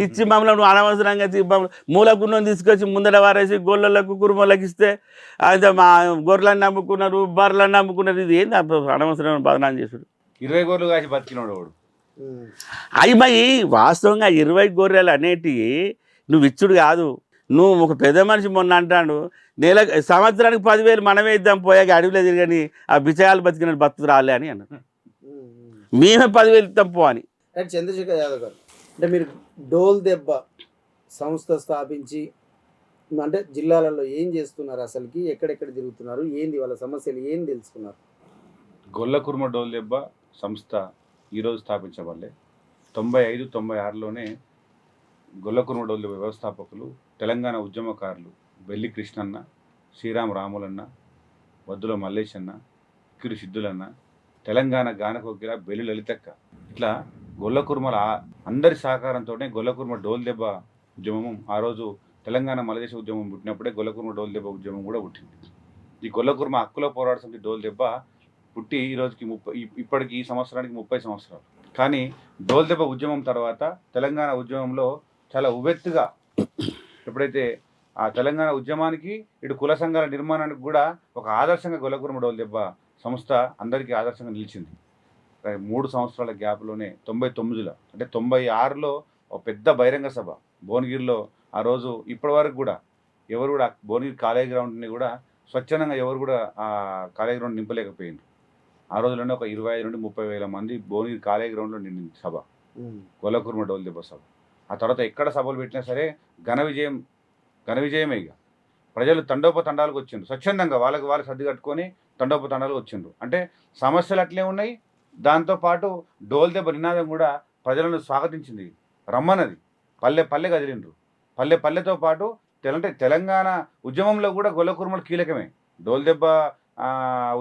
ఇచ్చి మమ్మల్ని నువ్వు అనవసరంగా మూలకున్న తీసుకొచ్చి ముందర వారేసి గొర్రెలకు కురుమలకు ఇస్తే అయితే మా గొర్రెలను నమ్ముకున్నారు, బర్రెలను నమ్ముకున్నారు. ఇది ఏంది అనవసరమైన బదనాలు చేసుడు. 20 గొర్రెలు కాసి బతికినోడు వాడు. అవి మరి వాస్తవంగా 20 గొర్రెలు అనేటివి నువ్వు ఇచ్చుడు కాదు. నువ్వు ఒక పెద్ద మనిషి మొన్న అంటాడు, సంవత్సరానికి 10,000 మనమే ఇద్దాం పోయాక అడవిలో తిరగని ఆ బిచ్చగాలు బతికిన బతుకు రాలే అని అన్నాడు. మేమే 10,000 ఇద్దాం పో అని. చంద్రశేఖర్ యాదవ్ గారు, అంటే మీరు డోల్ దెబ్బ సంస్థ స్థాపించి అంటే జిల్లాలలో ఏం చేస్తున్నారు, అసలుకి ఎక్కడెక్కడ తిరుగుతున్నారు, ఏంది వాళ్ళ సమస్యలు ఏం తెలుసుకున్నారు? గొల్ల కుర్మ డోల్ దెబ్బ సంస్థ ఈరోజు స్థాపించబడలే. 95-96లోనే గొల్ల కుర్మ డోల్ దెబ్బ వ్యవస్థాపకులు తెలంగాణ ఉద్యమకారులు బెల్లి కృష్ణన్న, శ్రీరామ్ రాములన్న, వద్దుల మల్లేశన్న, కిరు సిద్ధులన్న, తెలంగాణ గానకోకిల బెల్లి లలితక్క, ఇట్లా గొల్ల కుర్మల అందరి సహకారంతోనే గొల్ల కుర్మ డోల్ దెబ్బ ఉద్యమం ఆ రోజు తెలంగాణ మలదేశ ఉద్యమం పుట్టినప్పుడే గొల్ల కుర్మ డోల్ దెబ్బ ఉద్యమం కూడా పుట్టింది. ఈ గొల్ల కుర్మ హక్కుల పోరాట సమితి డోల్ దెబ్బ పుట్టి ఈ రోజుకి ఇప్పటికి ఈ సంవత్సరానికి 30 సంవత్సరాలు. కానీ డోల్ దెబ్బ ఉద్యమం తర్వాత తెలంగాణ ఉద్యమంలో చాలా ఉవ్వెత్తుగా ఎప్పుడైతే ఆ తెలంగాణ ఉద్యమానికి ఇటు కుల సంఘాల నిర్మాణానికి కూడా ఒక ఆదర్శంగా గొల్ల కుర్మ డోల్ దెబ్బ సంస్థ అందరికీ ఆదర్శంగా నిలిచింది. 3 సంవత్సరాల గ్యాప్లోనే 99లో అంటే 96లో ఒక పెద్ద బహిరంగ సభ భువనగిరిలో ఆ రోజు ఇప్పటి వరకు కూడా ఎవరు కూడా భువనగిరి కాలేజ్ గ్రౌండ్ని కూడా స్వచ్ఛందంగా ఎవరు కూడా ఆ కాలేజ్ గ్రౌండ్ నింపలేకపోయింది. ఆ రోజుల్లోనే ఒక 25 నుండి 30 వేల మంది భువనగిరి కాలేజ్ గ్రౌండ్లో నిండింది సభ, గొల్ల కుర్మ డోల్ దెబ్బ సభ. ఆ తర్వాత ఎక్కడ సభలు పెట్టినా సరే ఘన విజయమే. ఇక ప్రజలు తండోపతండాలకు వచ్చిండ్రు, స్వచ్ఛందంగా వాళ్ళకి వాళ్ళు సర్ది కట్టుకొని తండోపతండాలకు వచ్చిండ్రు. అంటే సమస్యలు అట్లే ఉన్నాయి, దాంతోపాటు డోల్ దెబ్బ నినాదం కూడా ప్రజలను స్వాగతించింది, రమ్మన్నది. పల్లె కదిలిండ్రు. పల్లెతో పాటు అంటే తెలంగాణ ఉద్యమంలో కూడా గొల్ల కుర్మలు కీలకమే. డోల్ దెబ్బ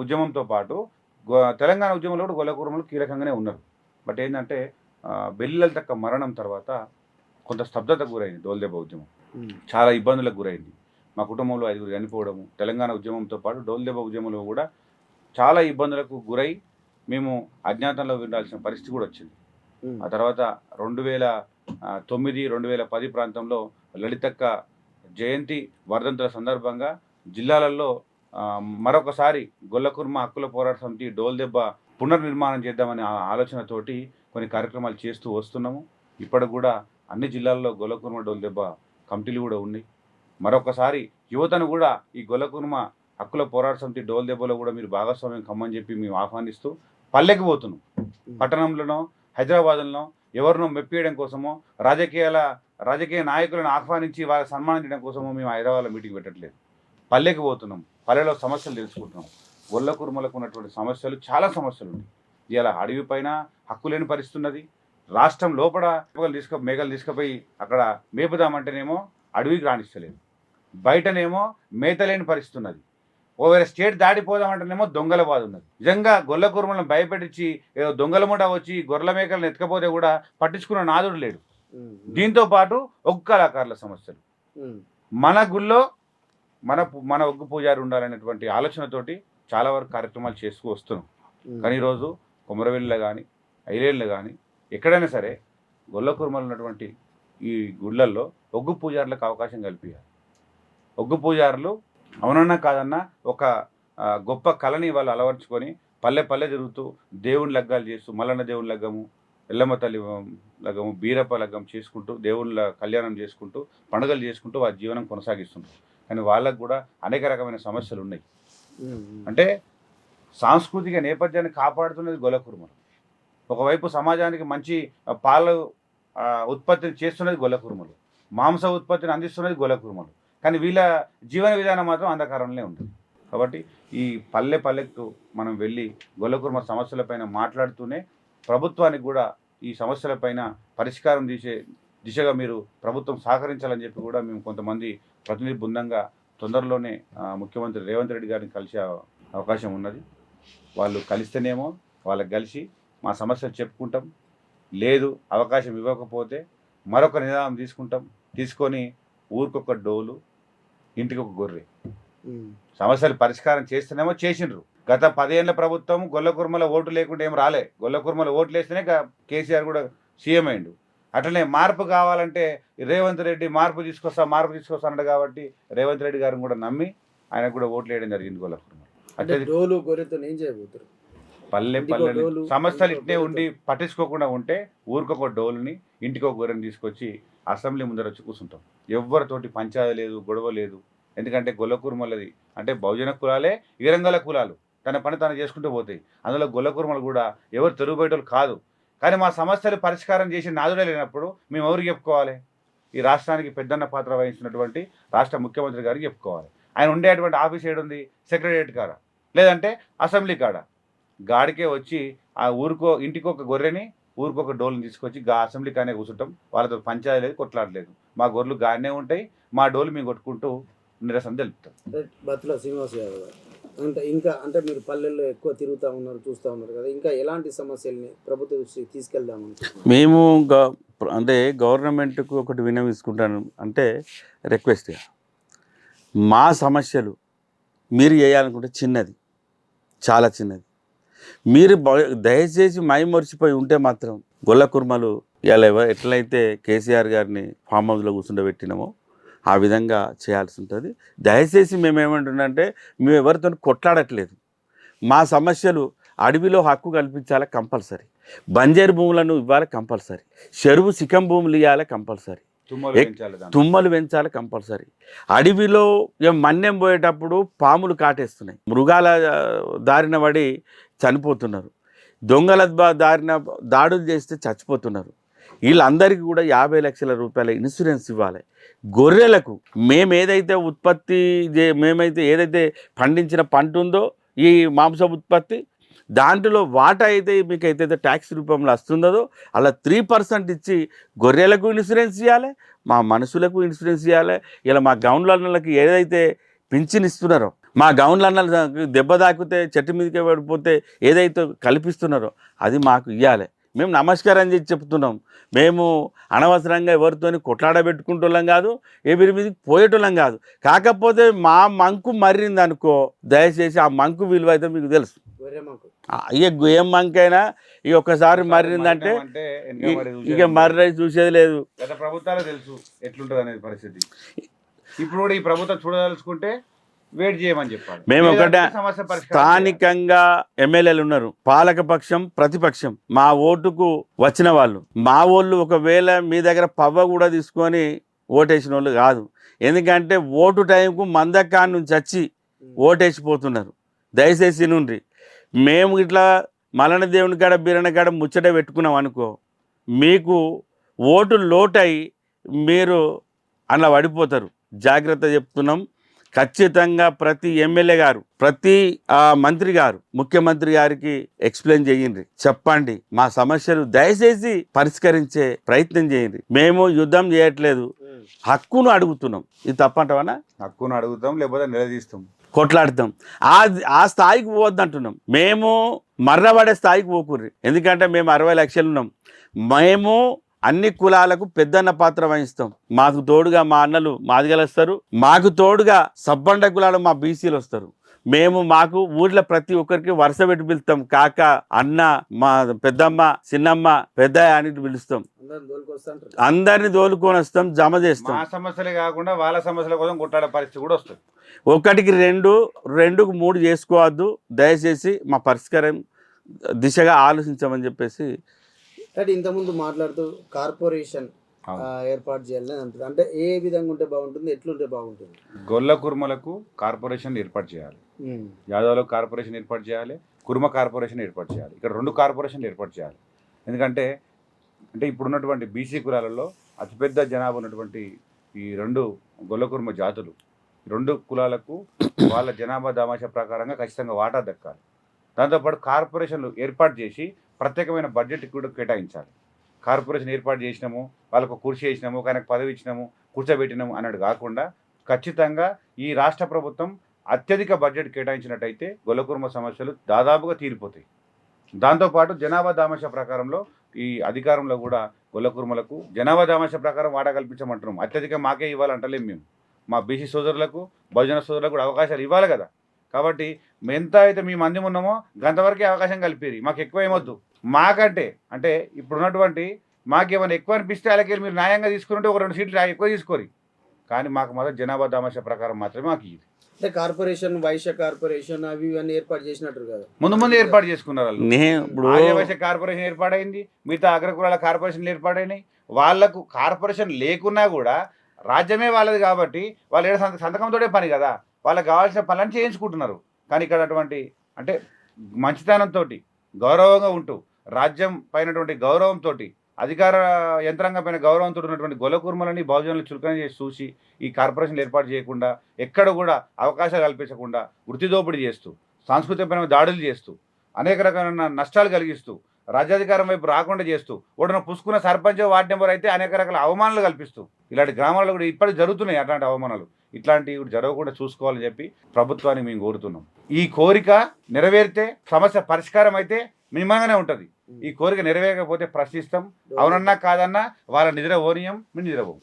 ఉద్యమంతో పాటు తెలంగాణ ఉద్యమంలో కూడా గొల్ల కుర్మలు కీలకంగానే ఉన్నారు. బట్ ఏంటంటే బెల్లి లలితక్క మరణం తర్వాత కొంత స్తబ్దతకు గురైంది డోల్ దెబ్బ ఉద్యమం, చాలా ఇబ్బందులకు గురైంది. మా కుటుంబంలో 5 చనిపోవడము, తెలంగాణ ఉద్యమంతో పాటు డోల్ దెబ్బ ఉద్యమంలో కూడా చాలా ఇబ్బందులకు గురై మేము అజ్ఞాతంలో ఉండాల్సిన పరిస్థితి కూడా వచ్చింది. ఆ తర్వాత 2009, 2010 ప్రాంతంలో లలితక్క జయంతి వర్ధంతుల సందర్భంగా జిల్లాలలో మరొకసారి గొల్ల కుర్మ హక్కుల పోరాట సమితి డోల్ దెబ్బ పునర్నిర్మాణం చేద్దామనే ఆలోచనతోటి కొన్ని కార్యక్రమాలు చేస్తూ వస్తున్నాము. ఇప్పటికి కూడా అన్ని జిల్లాల్లో గొల్ల కుర్మ డోల్ దెబ్బ కమిటీలు కూడా ఉన్నాయి. మరొకసారి యువతను కూడా ఈ గొల్ల కుర్మ హక్కుల పోరాట సమితి డోల్ దెబ్బలో కూడా మీరు భాగస్వామ్యం కమ్మని చెప్పి మేము ఆహ్వానిస్తూ పల్లెకి పోతున్నాం. పట్టణంలోనో హైదరాబాద్లో ఎవరినో మెప్పియడం కోసమో రాజకీయ నాయకులను ఆహ్వానించి వాళ్ళ సన్మానం చేయడం కోసమో మేము హైదరాబాద్లో మీటింగ్ పెట్టట్లేదు. పల్లెకి పోతున్నాం, పల్లెలో సమస్యలు తెలుసుకుంటున్నాం. గొల్ల కుర్మలకు ఉన్నటువంటి సమస్యలు చాలా సమస్యలు ఉన్నాయి. ఇలా అడవి పైన హక్కు లేని పరిస్థితి ఉన్నది. రాష్ట్రం లోపల మేకలు తీసుకుపోయి అక్కడ మేపుదామంటేనేమో అడవికి రాణిస్తలేదు, బయటనేమో మేత లేని పరిస్థితి ఉన్నది. ఓవేళ స్టేట్ దాటిపోదామంటేనేమో దొంగల బాధ ఉన్నది. నిజంగా గొల్ల కుర్మలను భయపెట్టించి ఏదో దొంగల మూట వచ్చి గొర్రెల మేకలను ఎత్తుకపోతే కూడా పట్టించుకున్న నాదుడు లేడు. దీంతో పాటు ఒగ్గు కళాకారుల సమస్యలు. మన గుళ్ళో మన ఒగ్గు పూజారి ఉండాలనేటువంటి ఆలోచనతోటి చాలా వరకు కార్యక్రమాలు చేసుకు వస్తున్నాం. కానీ ఈరోజు కొమరవెల్లిలో కానీ ఐలేళ్ళు కానీ ఎక్కడైనా సరే గొల్ల కుర్మలు ఉన్నటువంటి ఈ గుళ్ళల్లో ఒగ్గు పూజారులకు అవకాశం కల్పించాలి. ఒగ్గు పూజారులు అవునన్నా కాదన్నా ఒక గొప్ప కళని వాళ్ళు అలవర్చుకొని పల్లె పల్లె తిరుగుతూ దేవుని లగ్గాలు చేస్తూ మల్లన్న దేవుని లగ్గము, ఎల్లమ్మ తల్లి లగ్గము, బీరప్ప లగ్గం చేసుకుంటూ దేవుళ్ళ కళ్యాణం చేసుకుంటూ పండుగలు చేసుకుంటూ వారి జీవనం కొనసాగిస్తుంటారు. కానీ వాళ్ళకు కూడా అనేక రకమైన సమస్యలు ఉన్నాయి. అంటే సాంస్కృతిక నేపథ్యాన్ని కాపాడుతున్నది గొల్ల కుర్మలు. ఒకవైపు సమాజానికి మంచి పాలు ఉత్పత్తిని చేస్తున్నది గొల్ల కుర్మలు, మాంస ఉత్పత్తిని అందిస్తున్నది గొల్ల కుర్మలు. కానీ వీళ్ళ జీవన విధానం మాత్రం అంధకారంలో ఉంటుంది. కాబట్టి ఈ పల్లెకు మనం వెళ్ళి గొల్ల కుర్మ సమస్యలపైన మాట్లాడుతూనే ప్రభుత్వానికి కూడా ఈ సమస్యలపైన పరిష్కారం దిశగా మీరు ప్రభుత్వం సహకరించాలని చెప్పి కూడా మేము కొంతమంది ప్రతినిధి బృందంగా తొందరలోనే ముఖ్యమంత్రి రేవంత్ రెడ్డి గారిని కలిసే అవకాశం ఉన్నది. వాళ్ళు కలిస్తేనేమో వాళ్ళకి కలిసి మా సమస్యలు చెప్పుకుంటాం, లేదు అవకాశం ఇవ్వకపోతే మరొక నిర్ణయం తీసుకొని ఊరికొక డోలు ఇంటికి ఒక గొర్రె సమస్యలు పరిష్కారం చేస్తేనేమో చేసిండ్రు. గత 10 ఏళ్ల ప్రభుత్వం గొల్ల కుర్మల ఓటు లేకుండా ఏం రాలే. గొల్ల కుర్మల ఓట్లు వేస్తేనే కేసీఆర్ కూడా సీఎం అయిండు. అట్లనే మార్పు కావాలంటే రేవంత్ రెడ్డి మార్పు తీసుకొస్తాడు కాబట్టి రేవంత్ రెడ్డి గారిని కూడా నమ్మి ఆయనకు కూడా ఓట్లు వేయడం జరిగింది గొల్ల కుర్మలు. పల్లె సమస్యలు ఇట్నే ఉండి పట్టించుకోకుండా ఉంటే ఊరికొక డోలుని ఇంటికి ఒక గొర్రెని తీసుకొచ్చి అసెంబ్లీ ముందర వచ్చి కూర్చుంటాం. ఎవరితోటి పంచాయతీ లేదు, గొడవ లేదు. ఎందుకంటే గొల్ల కుర్మలది అంటే బహుజన కులాలే వీరంగల కులాలు తన పని తాను చేసుకుంటూ పోతాయి. అందులో గొల్ల కుర్మలు కూడా ఎవరు తెరుగు బయటలు కాదు. కానీ మా సమస్యలు పరిష్కారం చేసి నాదుడే లేనప్పుడు మేము ఎవరికి చెప్పుకోవాలి? ఈ రాష్ట్రానికి పెద్దన్న పాత్ర వహించినటువంటి రాష్ట్ర ముఖ్యమంత్రి గారికి చెప్పుకోవాలి. ఆయన ఉండేటువంటి ఆఫీస్ ఏడుంది? సెక్రటరియట్ కాడ, లేదంటే అసెంబ్లీ కాడ. గాడికే వచ్చి ఆ ఇంటికి ఒక గొర్రెని ఊరికొక డోలుని తీసుకొచ్చి అసెంబ్లీ కానే కూర్చుంటాం. వాళ్ళతో పంచాయతీ లేదు, కొట్లాడలేదు. మా గొర్రెలు గానే ఉంటాయి, మా డోలు మేము కొట్టుకుంటూ నిరసన తెలుపుతాం. బత్తుల శ్రీనివాస్ యాదవ్ గారు అంటే మీరు పల్లెల్లో ఎక్కువ తిరుగుతూ ఉన్నారు, చూస్తూ ఉన్నారు కదా, ఇంకా ఎలాంటి సమస్యల్ని ప్రభుత్వ దృష్టికి తీసుకెళ్దామని మేము అంటే గవర్నమెంట్కు ఒకటి విన్నవించుకుంటాను. అంటే రిక్వెస్ట్గా మా సమస్యలు మీరు చేయాలనుకుంటే చిన్నది, చాలా చిన్నది. మీరు దయచేసి మైమర్చిపోయి ఉంటే మాత్రం గొల్ల కుర్మలు ఇలా ఎట్లయితే కేసీఆర్ గారిని ఫామ్ హౌస్లో కూర్చుండబెట్టినామో ఆ విధంగా చేయాల్సి ఉంటుంది. దయచేసి మేమేమంటున్నామంటే మేము ఎవరితో కొట్లాడట్లేదు. మా సమస్యలు అడవిలో హక్కు కల్పించాలి కంపల్సరీ, బంజరు భూములను ఇవ్వాలి కంపల్సరీ, చెరువు సికం భూములు ఇవ్వాలి కంపల్సరీ, తుమ్మలు పెంచాలి కంపల్సరీ. అడవిలో మన్యం పోయేటప్పుడు పాములు కాటేస్తున్నాయి, మృగాల దారిన పడి చనిపోతున్నారు, దొంగల దాడులు చేస్తే చచ్చిపోతున్నారు. వీళ్ళందరికీ కూడా 50 లక్షల రూపాయల ఇన్సూరెన్స్ ఇవ్వాలి. గొర్రెలకు మేమైతే ఏదైతే పండించిన పంట ఉందో ఈ మాంస ఉత్పత్తి దాంట్లో వాటా అయితే మీకు అయితే ట్యాక్స్ రూపంలో వస్తుందో అలా 3% ఇచ్చి గొర్రెలకు ఇన్సూరెన్స్ ఇవ్వాలి, మా మనుషులకు ఇన్సూరెన్స్ ఇవ్వాలి. ఇలా మా గౌన్లన్నలకి ఏదైతే పింఛన్ ఇస్తున్నారో, మా గౌన్లన్నలకు దెబ్బ తాకితే చెట్టు మీదకే పడిపోతే ఏదైతే కల్పిస్తున్నారో అది మాకు ఇవ్వాలి. మేము నమస్కారం చేసి చెప్తున్నాం. మేము అనవసరంగా ఎవరితోని కొట్లాడబెట్టుకుంటున్నాం కాదు, ఎవరి మీదకి పోయేటోళ్ళం కాదు. కాకపోతే మా మంకు మర్రింది అనుకో, దయచేసి ఆ మంకు విలువ అయితే మీకు తెలుసు. ఏం మంకైనా ఇక ఒక్కసారి మర్రిందంటే ఇక మర్రి చూసేది లేదు. గత ప్రభుత్వాలు తెలుసు ఎట్లుంటుంది అనేది పరిస్థితి. ఇప్పుడు కూడా ఈ ప్రభుత్వం చూడదలుచుకుంటే వెయిట్ చేయమని చెప్పాలి. మేము ఒకటే, స్థానికంగా ఎమ్మెల్యేలు ఉన్నారు, పాలకపక్షం ప్రతిపక్షం. మా ఓటుకు వచ్చిన మా వాళ్ళు ఒకవేళ మీ దగ్గర పవ్వ కూడా తీసుకొని ఓటేసిన వాళ్ళు కాదు. ఎందుకంటే ఓటు టైంకు మందకాన్ని నుంచి వచ్చి ఓటేసిపోతున్నారు. దయచేసి నుండి మేము ఇట్లా మలన దేవుని కాడ బీరణ కాడ ముచ్చట పెట్టుకున్నాం అనుకో, మీకు ఓటు లోటై మీరు అలా పడిపోతారు. జాగ్రత్త చెప్తున్నాం. ఖచ్చితంగా ప్రతి ఎమ్మెల్యే గారు, ప్రతి మంత్రి గారు, ముఖ్యమంత్రి గారికి ఎక్స్ప్లెయిన్ చేయండి, చెప్పండి, మా సమస్యలు దయచేసి పరిష్కరించే ప్రయత్నం చేయండి. మేము యుద్ధం చేయట్లేదు, హక్కును అడుగుతున్నాం. ఇది తప్పంటావనా? హక్కును అడుగుతాం, లేకపోతే నిలదీస్తాం, కొట్లాడుతాం. ఆ స్థాయికి పోవద్దంటున్నాం. మేము మర్రబడే స్థాయికి పోకూర్రి. ఎందుకంటే మేము 60 లక్షలు ఉన్నాం. మేము అన్ని కులాలకు పెద్దన్న పాత్ర వహిస్తాం. మాకు తోడుగా మా అన్నలు మాదిగలు వస్తారు, మాకు తోడుగా సబ్బండ కులాలు మా బీసీలు వస్తారు. మాకు ఊర్లో ప్రతి ఒక్కరికి వరుస పెట్టి పిలుస్తాం. కాక, అన్న, మా పెద్దమ్మ, చిన్నమ్మ, పెద్దయ్య అని పిలుస్తాం. అందరిని దోలుకొని వస్తాం, జమ చేస్తాం. మా సమస్యలే కాకుండా వాళ్ళ సమస్యల కోసం కొట్టాడే పరిస్థితి కూడా వస్తుంది. 1కి 2, 2కు 3 చేసుకోవద్దు. దయచేసి మా పరిష్కారం దిశగా ఆలోచించమని చెప్పేసి. అంటే ఇంతకుముందు మాట్లాడుతూ కార్పొరేషన్ ఏర్పాటు చేయాలని అంటుంది. అంటే ఏ విధంగా ఉంటే బాగుంటుంది, ఎట్లుంటే బాగుంటుంది? గొల్ల కుర్మలకు కార్పొరేషన్ ఏర్పాటు చేయాలి, యాదవులకు కార్పొరేషన్ ఏర్పాటు చేయాలి, కుర్మ కార్పొరేషన్ ఏర్పాటు చేయాలి. ఇక్కడ 2 కార్పొరేషన్లు ఏర్పాటు చేయాలి. ఎందుకంటే ఇప్పుడున్నటువంటి బీసీ కులాలలో అతిపెద్ద జనాభా ఉన్నటువంటి ఈ 2 గొల్ల కుర్మ జాతులు, 2 కులాలకు వాళ్ళ జనాభా దామాషా ప్రకారంగా ఖచ్చితంగా వాటా దక్కాలి. దాంతోపాటు కార్పొరేషన్లు ఏర్పాటు చేసి ప్రత్యేకమైన బడ్జెట్ కూడా కేటాయించాలి. కార్పొరేషన్ ఏర్పాటు చేసినాము, వాళ్ళకు కుర్చీ వేసినాము, ఆయనకు పదవి ఇచ్చినాము, కూర్చోబెట్టినాము అన్నట్టు కాకుండా ఖచ్చితంగా ఈ రాష్ట్ర ప్రభుత్వం అత్యధిక బడ్జెట్ కేటాయించినట్టయితే గొల్లకుర్మ సమస్యలు దాదాపుగా తీరిపోతాయి. దాంతోపాటు జనాభా దామాషా ప్రకారంలో ఈ అధికారంలో కూడా గొల్లకుర్మలకు జనాభా దామాషా ప్రకారం వాటా కల్పించమంటున్నాం. అత్యధిక మాకే ఇవ్వాలంటలేం మేము. మా బీసీ సోదరులకు, బహుజన సోదరులకు కూడా అవకాశాలు ఇవ్వాలి కదా. కాబట్టి ఎంత అయితే మేము మంది ఉన్నామో గంతవరకే అవకాశం కలిపేది, మాకు ఎక్కువ ఏమొద్దు. మాకంటే అంటే ఇప్పుడున్నటువంటి మాకేమైనా ఎక్కువ అనిపిస్తే అలాగే మీరు న్యాయంగా తీసుకుంటే ఒక 2 సీట్లు ఎక్కువ తీసుకోరు. కానీ మాకు మాత్రం జనాభా దామాషా ప్రకారం మాత్రమే మాకు ఇది. అంటే కార్పొరేషన్, వైశ్య కార్పొరేషన్ అవి ఇవన్నీ ఏర్పాటు చేసినట్టు కదా, ముందు ఏర్పాటు చేసుకున్నారు. ఇప్పుడు వైశ్య కార్పొరేషన్ ఏర్పాటైంది, మిగతా అగ్రకులాల కార్పొరేషన్లు ఏర్పాటైనాయి. వాళ్లకు కార్పొరేషన్ లేకున్నా కూడా రాజ్యమే వాళ్ళది కాబట్టి వాళ్ళు ఏదో సంతకంతోనే పని కదా, వాళ్ళకి కావాల్సిన పనులను చేయించుకుంటున్నారు. కానీ ఇక్కడ అటువంటి అంటే మంచితనంతో, గౌరవంగా ఉంటూ, రాజ్యం పైనటువంటి గౌరవంతో, అధికార యంత్రాంగం పైన గౌరవంతో ఉన్నటువంటి గొల్లకుర్మలని బహుజనులు చులకన చేసి చూసి ఈ కార్పొరేషన్లు ఏర్పాటు చేయకుండా, ఎక్కడ కూడా అవకాశాలు కల్పించకుండా, వృత్తి దోపిడీ చేస్తూ, సాంస్కృతికపరమైన దాడులు చేస్తూ, అనేక రకాలైన నష్టాలు కలిగిస్తూ, రాజ్యాధికారం వైపు రాకుండా చేస్తూ, ఓడిన పుసుకున్న సర్పంచ్, వార్డు నెంబర్ అయితే అనేక రకాల అవమానాలు కల్పిస్తూ, ఇలాంటి గ్రామాల్లో కూడా ఇప్పటికి జరుగుతున్నాయి అట్లాంటి అవమానాలు. ఇట్లాంటివి జరగకుండా చూసుకోవాలని చెప్పి ప్రభుత్వాన్ని మేము కోరుతున్నాం. ఈ కోరిక నెరవేరితే సమస్య పరిష్కారం అయితే మినిమంగానే ఉంటుంది. ఈ కోరిక నెరవేరకపోతే ప్రశ్నిస్తాం. అవునన్నా కాదన్నా వాళ్ళ నిద్ర ఓనియం, మేము నిద్రపోం.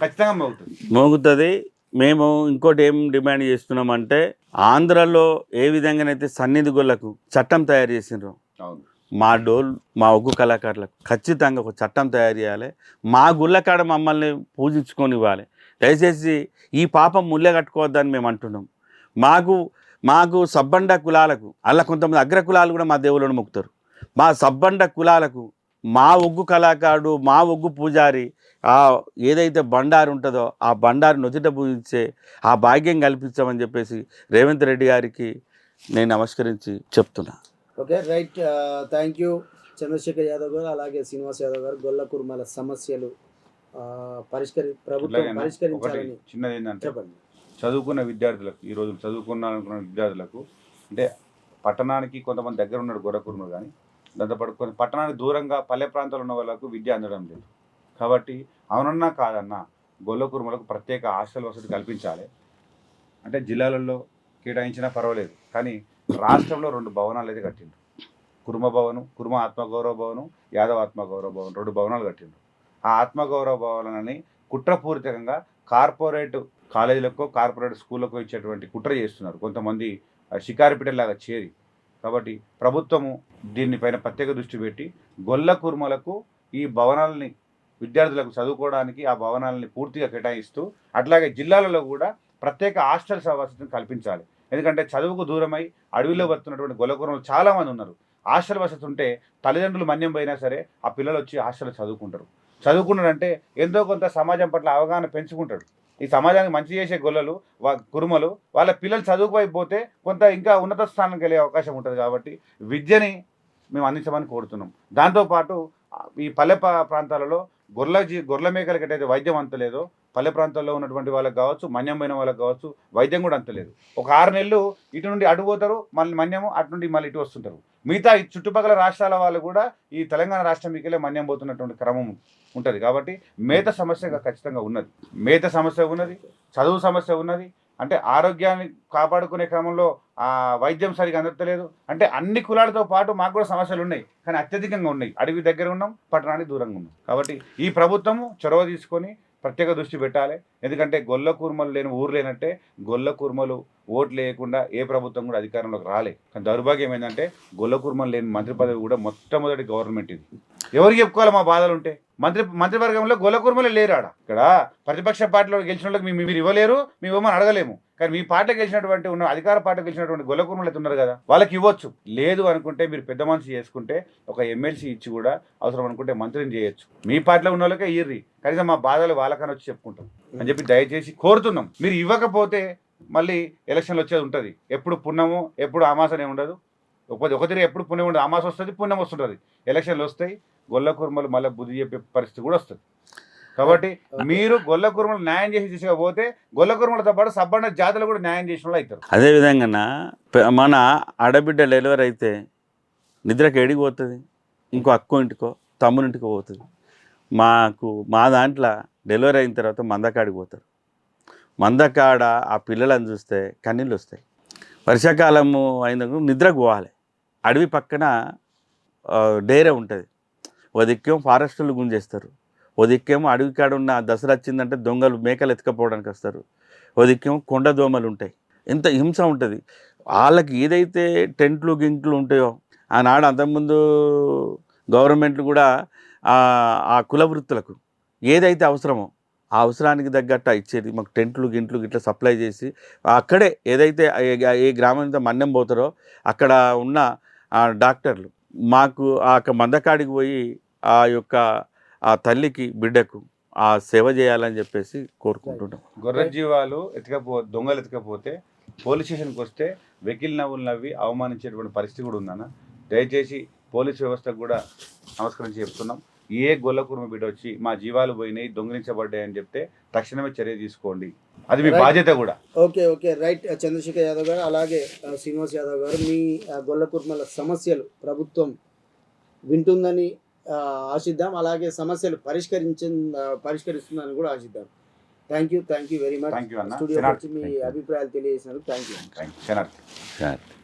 ఖచ్చితంగా మోగుతుంది. మేము ఇంకోటి ఏం డిమాండ్ చేస్తున్నామంటే, ఆంధ్రలో ఏ విధంగానైతే సన్నిధి గొల్లకు చట్టం తయారు చేసినారో, మా మా ఒగ్గు కళాకారులకు ఖచ్చితంగా ఒక చట్టం తయారు చేయాలి. మా గుళ్ళకాడ మమ్మల్ని పూజించుకొని ఇవ్వాలి. దయచేసి ఈ పాపం ముల్లె కట్టుకోవద్దని మేము అంటున్నాం. మాకు సబ్బండ కులాలకు, అలా కొంతమంది అగ్ర కులాలు కూడా మా దేవుళ్ళను మొక్కుతారు. మా సబ్బండ కులాలకు మా ఒగ్గు కళాకారుడు, మా ఒగ్గు పూజారి ఏదైతే బండారు ఉంటుందో ఆ బండారు నొచ్చిట పూజించే ఆ భాగ్యం కల్పించామని చెప్పేసి రేవంత్ రెడ్డి గారికి నేను నమస్కరించి చెప్తున్నా. Okay, right. Thank you Chandrashekar Yadav garu, అలాగే శ్రీనివాస్ యాదవ్ గారు. గొల్ల కుర్మల సమస్యలు ప్రభుత్వం పరిష్కరించాలని చిన్నది ఏంటంటే, చెప్పండి. చదువుకున్న విద్యార్థులకు, ఈరోజు చదువుకున్నానుకున్న విద్యార్థులకు, అంటే పట్టణానికి కొంతమంది దగ్గర ఉన్నాడు గొర్రెకుర్మలు, కానీ దాంతోపాటు కొన్ని పట్టణానికి దూరంగా పల్లె ప్రాంతాలు ఉన్న వాళ్ళకు విద్య అందడం లేదు. కాబట్టి అవునన్నా కాదన్నా గొల్లకుర్మలకు ప్రత్యేక హాస్టల్ వసతి కల్పించాలి. అంటే జిల్లాలలో కేటాయించినా పర్వాలేదు, కానీ రాష్ట్రంలో 2 భవనాలు అయితే కట్టిండ్రు. కుర్మ భవనం, కుర్మ ఆత్మగౌరవ భవనం, యాదవ్ ఆత్మగౌరవ భవనం, 2 భవనాలు కట్టిండ్రు. ఆ ఆత్మగౌరవ భవనాన్ని కుట్రపూరితంగా కార్పొరేట్ కాలేజీలకు, కార్పొరేట్ స్కూళ్ళకు ఇచ్చేటువంటి కుట్ర చేస్తున్నారు కొంతమంది షికారిపిటల్లాగా చేరి. కాబట్టి ప్రభుత్వము దీనిపైన ప్రత్యేక దృష్టి పెట్టి గొల్ల కుర్మలకు ఈ భవనాలని, విద్యార్థులకు చదువుకోవడానికి ఆ భవనాలని పూర్తిగా కేటాయిస్తూ, అట్లాగే జిల్లాలలో కూడా ప్రత్యేక హాస్టల్ వసతిని కల్పించాలి. ఎందుకంటే చదువుకు దూరమై అడవిలో బతున్నటువంటి గొల్ల కుర్మలు చాలామంది ఉన్నారు. హాస్టల్ వసతి ఉంటే తల్లిదండ్రులు మన్యం పోయినా సరే ఆ పిల్లలు వచ్చి హాస్టల్లో చదువుకుంటారు. చదువుకున్నాడంటే ఎంతో కొంత సమాజం పట్ల అవగాహన పెంచుకుంటాడు. ఈ సమాజానికి మంచి చేసే గొల్లలు కురుమలు వాళ్ళ పిల్లలు చదువుకోకపోతే కొంత ఇంకా ఉన్నత స్థానానికి వెళ్ళే అవకాశం ఉంటుంది. కాబట్టి విద్యని మేము అందించమని కోరుతున్నాం. దాంతోపాటు ఈ పల్లె ప్రాంతాలలో గొర్రెల మేకలకి ఎట్టయితే వైద్యం అంతలేదో పల్లె ప్రాంతాల్లో ఉన్నటువంటి వాళ్ళకి కావచ్చు, మన్యం పోయిన వాళ్ళకి కావచ్చు, వైద్యం కూడా అంతలేదు. ఒక 6 నెలలు ఇటు నుండి అటు పోతారు, మళ్ళీ మన్యము అటు నుండి మళ్ళీ ఇటు వస్తుంటారు. మిగతా ఈ చుట్టుపక్కల రాష్ట్రాల వాళ్ళు కూడా ఈ తెలంగాణ రాష్ట్రం మీకెళ్ళే మన్యం పోతున్నటువంటి క్రమం ఉంటుంది. కాబట్టి మేత సమస్య ఖచ్చితంగా ఉన్నది, మేత సమస్య ఉన్నది, చదువు సమస్య ఉన్నది. అంటే ఆరోగ్యాన్ని కాపాడుకునే క్రమంలో వైద్యం సరిగా అందట్లేదు. అంటే అన్ని కులాలతో పాటు మాకు కూడా సమస్యలు ఉన్నాయి, కానీ అత్యధికంగా ఉన్నాయి. అడవి దగ్గర ఉన్నాం, పట్టణానికి దూరంగా ఉన్నాం. కాబట్టి ఈ ప్రభుత్వము చొరవ తీసుకొని ప్రత్యేక దృష్టి పెట్టాలి. ఎందుకంటే గొల్ల కూర్మలు లేని ఊరు లేనట్టే గొల్ల కూర్మలు ఓట్లు లేకుండా ఏ ప్రభుత్వం కూడా అధికారంలోకి రాలే. కానీ దౌర్భాగ్యం ఏంటంటే గొల్ల కూర్మలు లేని మంత్రి పదవి కూడా మొట్టమొదటి గవర్నమెంట్ ఇది. ఎవరికి చెప్పుకోవాలి మా బాధలు ఉంటే? మంత్రివర్గంలో గొల్ల కూర్మలే లేరు. ఇక్కడ ప్రతిపక్ష పార్టీలో గెలిచిన వాళ్ళకి మీరు ఇవ్వలేరు, మేము ఇవ్వమని అడగలేము. కానీ మీ పార్టీ గెలిచినటువంటి అధికార పార్టీ గెలిచినటువంటి గొల్ల కూర్మలు అయితే ఉన్నారు కదా, వాళ్ళకి ఇవ్వచ్చు. లేదు అనుకుంటే మీరు పెద్ద మనిషి చేసుకుంటే ఒక ఎమ్మెల్సీ ఇచ్చి కూడా అవసరం అనుకుంటే మంత్రిని చేయొచ్చు. మీ పార్టీలో ఉన్న వాళ్ళకే ఇర్రి, కనీసం మా బాధలు వాళ్ళకని వచ్చి చెప్పుకుంటాం అని చెప్పి దయచేసి కోరుతున్నాం. మీరు ఇవ్వకపోతే మళ్ళీ ఎలక్షన్లు వచ్చేది ఉంటుంది. ఎప్పుడు పుణ్యము ఎప్పుడు అమాసనే ఉండదు. ఒకటి ఎప్పుడు పుణ్యం ఉండదు, అమాస వస్తుంది, పుణ్యం వస్తుంటుంది. ఎలక్షన్లు వస్తాయి, గొల్ల కుర్మలు మళ్ళీ బుద్ధి చెప్పే పరిస్థితి కూడా వస్తుంది. కాబట్టి మీరు గొల్ల కుర్మలు న్యాయం చేసి తీసుకపోతే గొల్ల కుర్మలతో పాటు సబ్బండ జాతులు కూడా న్యాయం చేసిన వాళ్ళు అవుతారు. అదేవిధంగా మన ఆడబిడ్డ డెలివరీ అయితే నిద్రకి ఎడికి పోతుంది, ఇంకో అక్కో ఇంటికో తమ్మునింటికో పోతుంది. మా దాంట్లో డెలివరీ అయిన తర్వాత మందకాడికి పోతారు. మందకాడ ఆ పిల్లలను చూస్తే కన్నీళ్ళు వస్తాయి. వర్షాకాలము అయినందుకు నిద్రకు పోవాలి. అడవి పక్కన డేరే ఉంటుంది. ఓ దిక్కేమో ఫారెస్టులు గుంజేస్తారు, ఓ దిక్కేమో అడవి కాడ ఉన్న దసరా వచ్చిందంటే దొంగలు మేకలు ఎత్తుకపోవడానికి వస్తారు, ఓ దిక్కేమో కొండ దోమలు ఉంటాయి. ఎంత హింస ఉంటుంది. వాళ్ళకి ఏదైతే టెంట్లు గింట్లు ఉంటాయో ఆనాడు అంతకుముందు గవర్నమెంట్లు కూడా ఆ కుల వృత్తులకు ఏదైతే అవసరమో ఆ అవసరానికి తగ్గట్టు ఇచ్చేది. మాకు టెంట్లు గింట్లు గిట్లా సప్లై చేసి అక్కడే ఏదైతే ఏ గ్రామంతో మన్యం పోతారో అక్కడ ఉన్న డాక్టర్లు మాకు ఆ మందకాడికి పోయి ఆ తల్లికి బిడ్డకు ఆ సేవ చేయాలని చెప్పేసి కోరుకుంటున్నాం. గొర్రె జీవాలు దొంగలు ఎత్తుకపోతే పోలీస్ స్టేషన్కి వస్తే వెకిల్ నవ్వులు నవ్వి అవమానించేటువంటి పరిస్థితి కూడా ఉందన్న. దయచేసి పోలీస్ వ్యవస్థకు కూడా నమస్కరించి చెప్తున్నాం. ఏ గొల్ల కుర్మ బిడ్డ వచ్చి మా జీవాలు పోయినాయి, దొంగిలించబడ్డాయి అని చెప్తే తక్షణమే చర్య తీసుకోండి, అది మీ బాధ్యత కూడా. Okay right. చంద్రశేఖర్ యాదవ్ గారు అలాగే శ్రీనివాస్ యాదవ్ గారు, మీ గొల్ల కుర్మల సమస్యలు ప్రభుత్వం వింటుందని ఆశిద్దాం. అలాగే సమస్యలు పరిష్కరిస్తుందని కూడా ఆశిద్దాం. Thank you very much. స్టూడియోకి వచ్చి మీ అభిప్రాయాలు తెలియజేసినందుకు థ్యాంక్ యూ.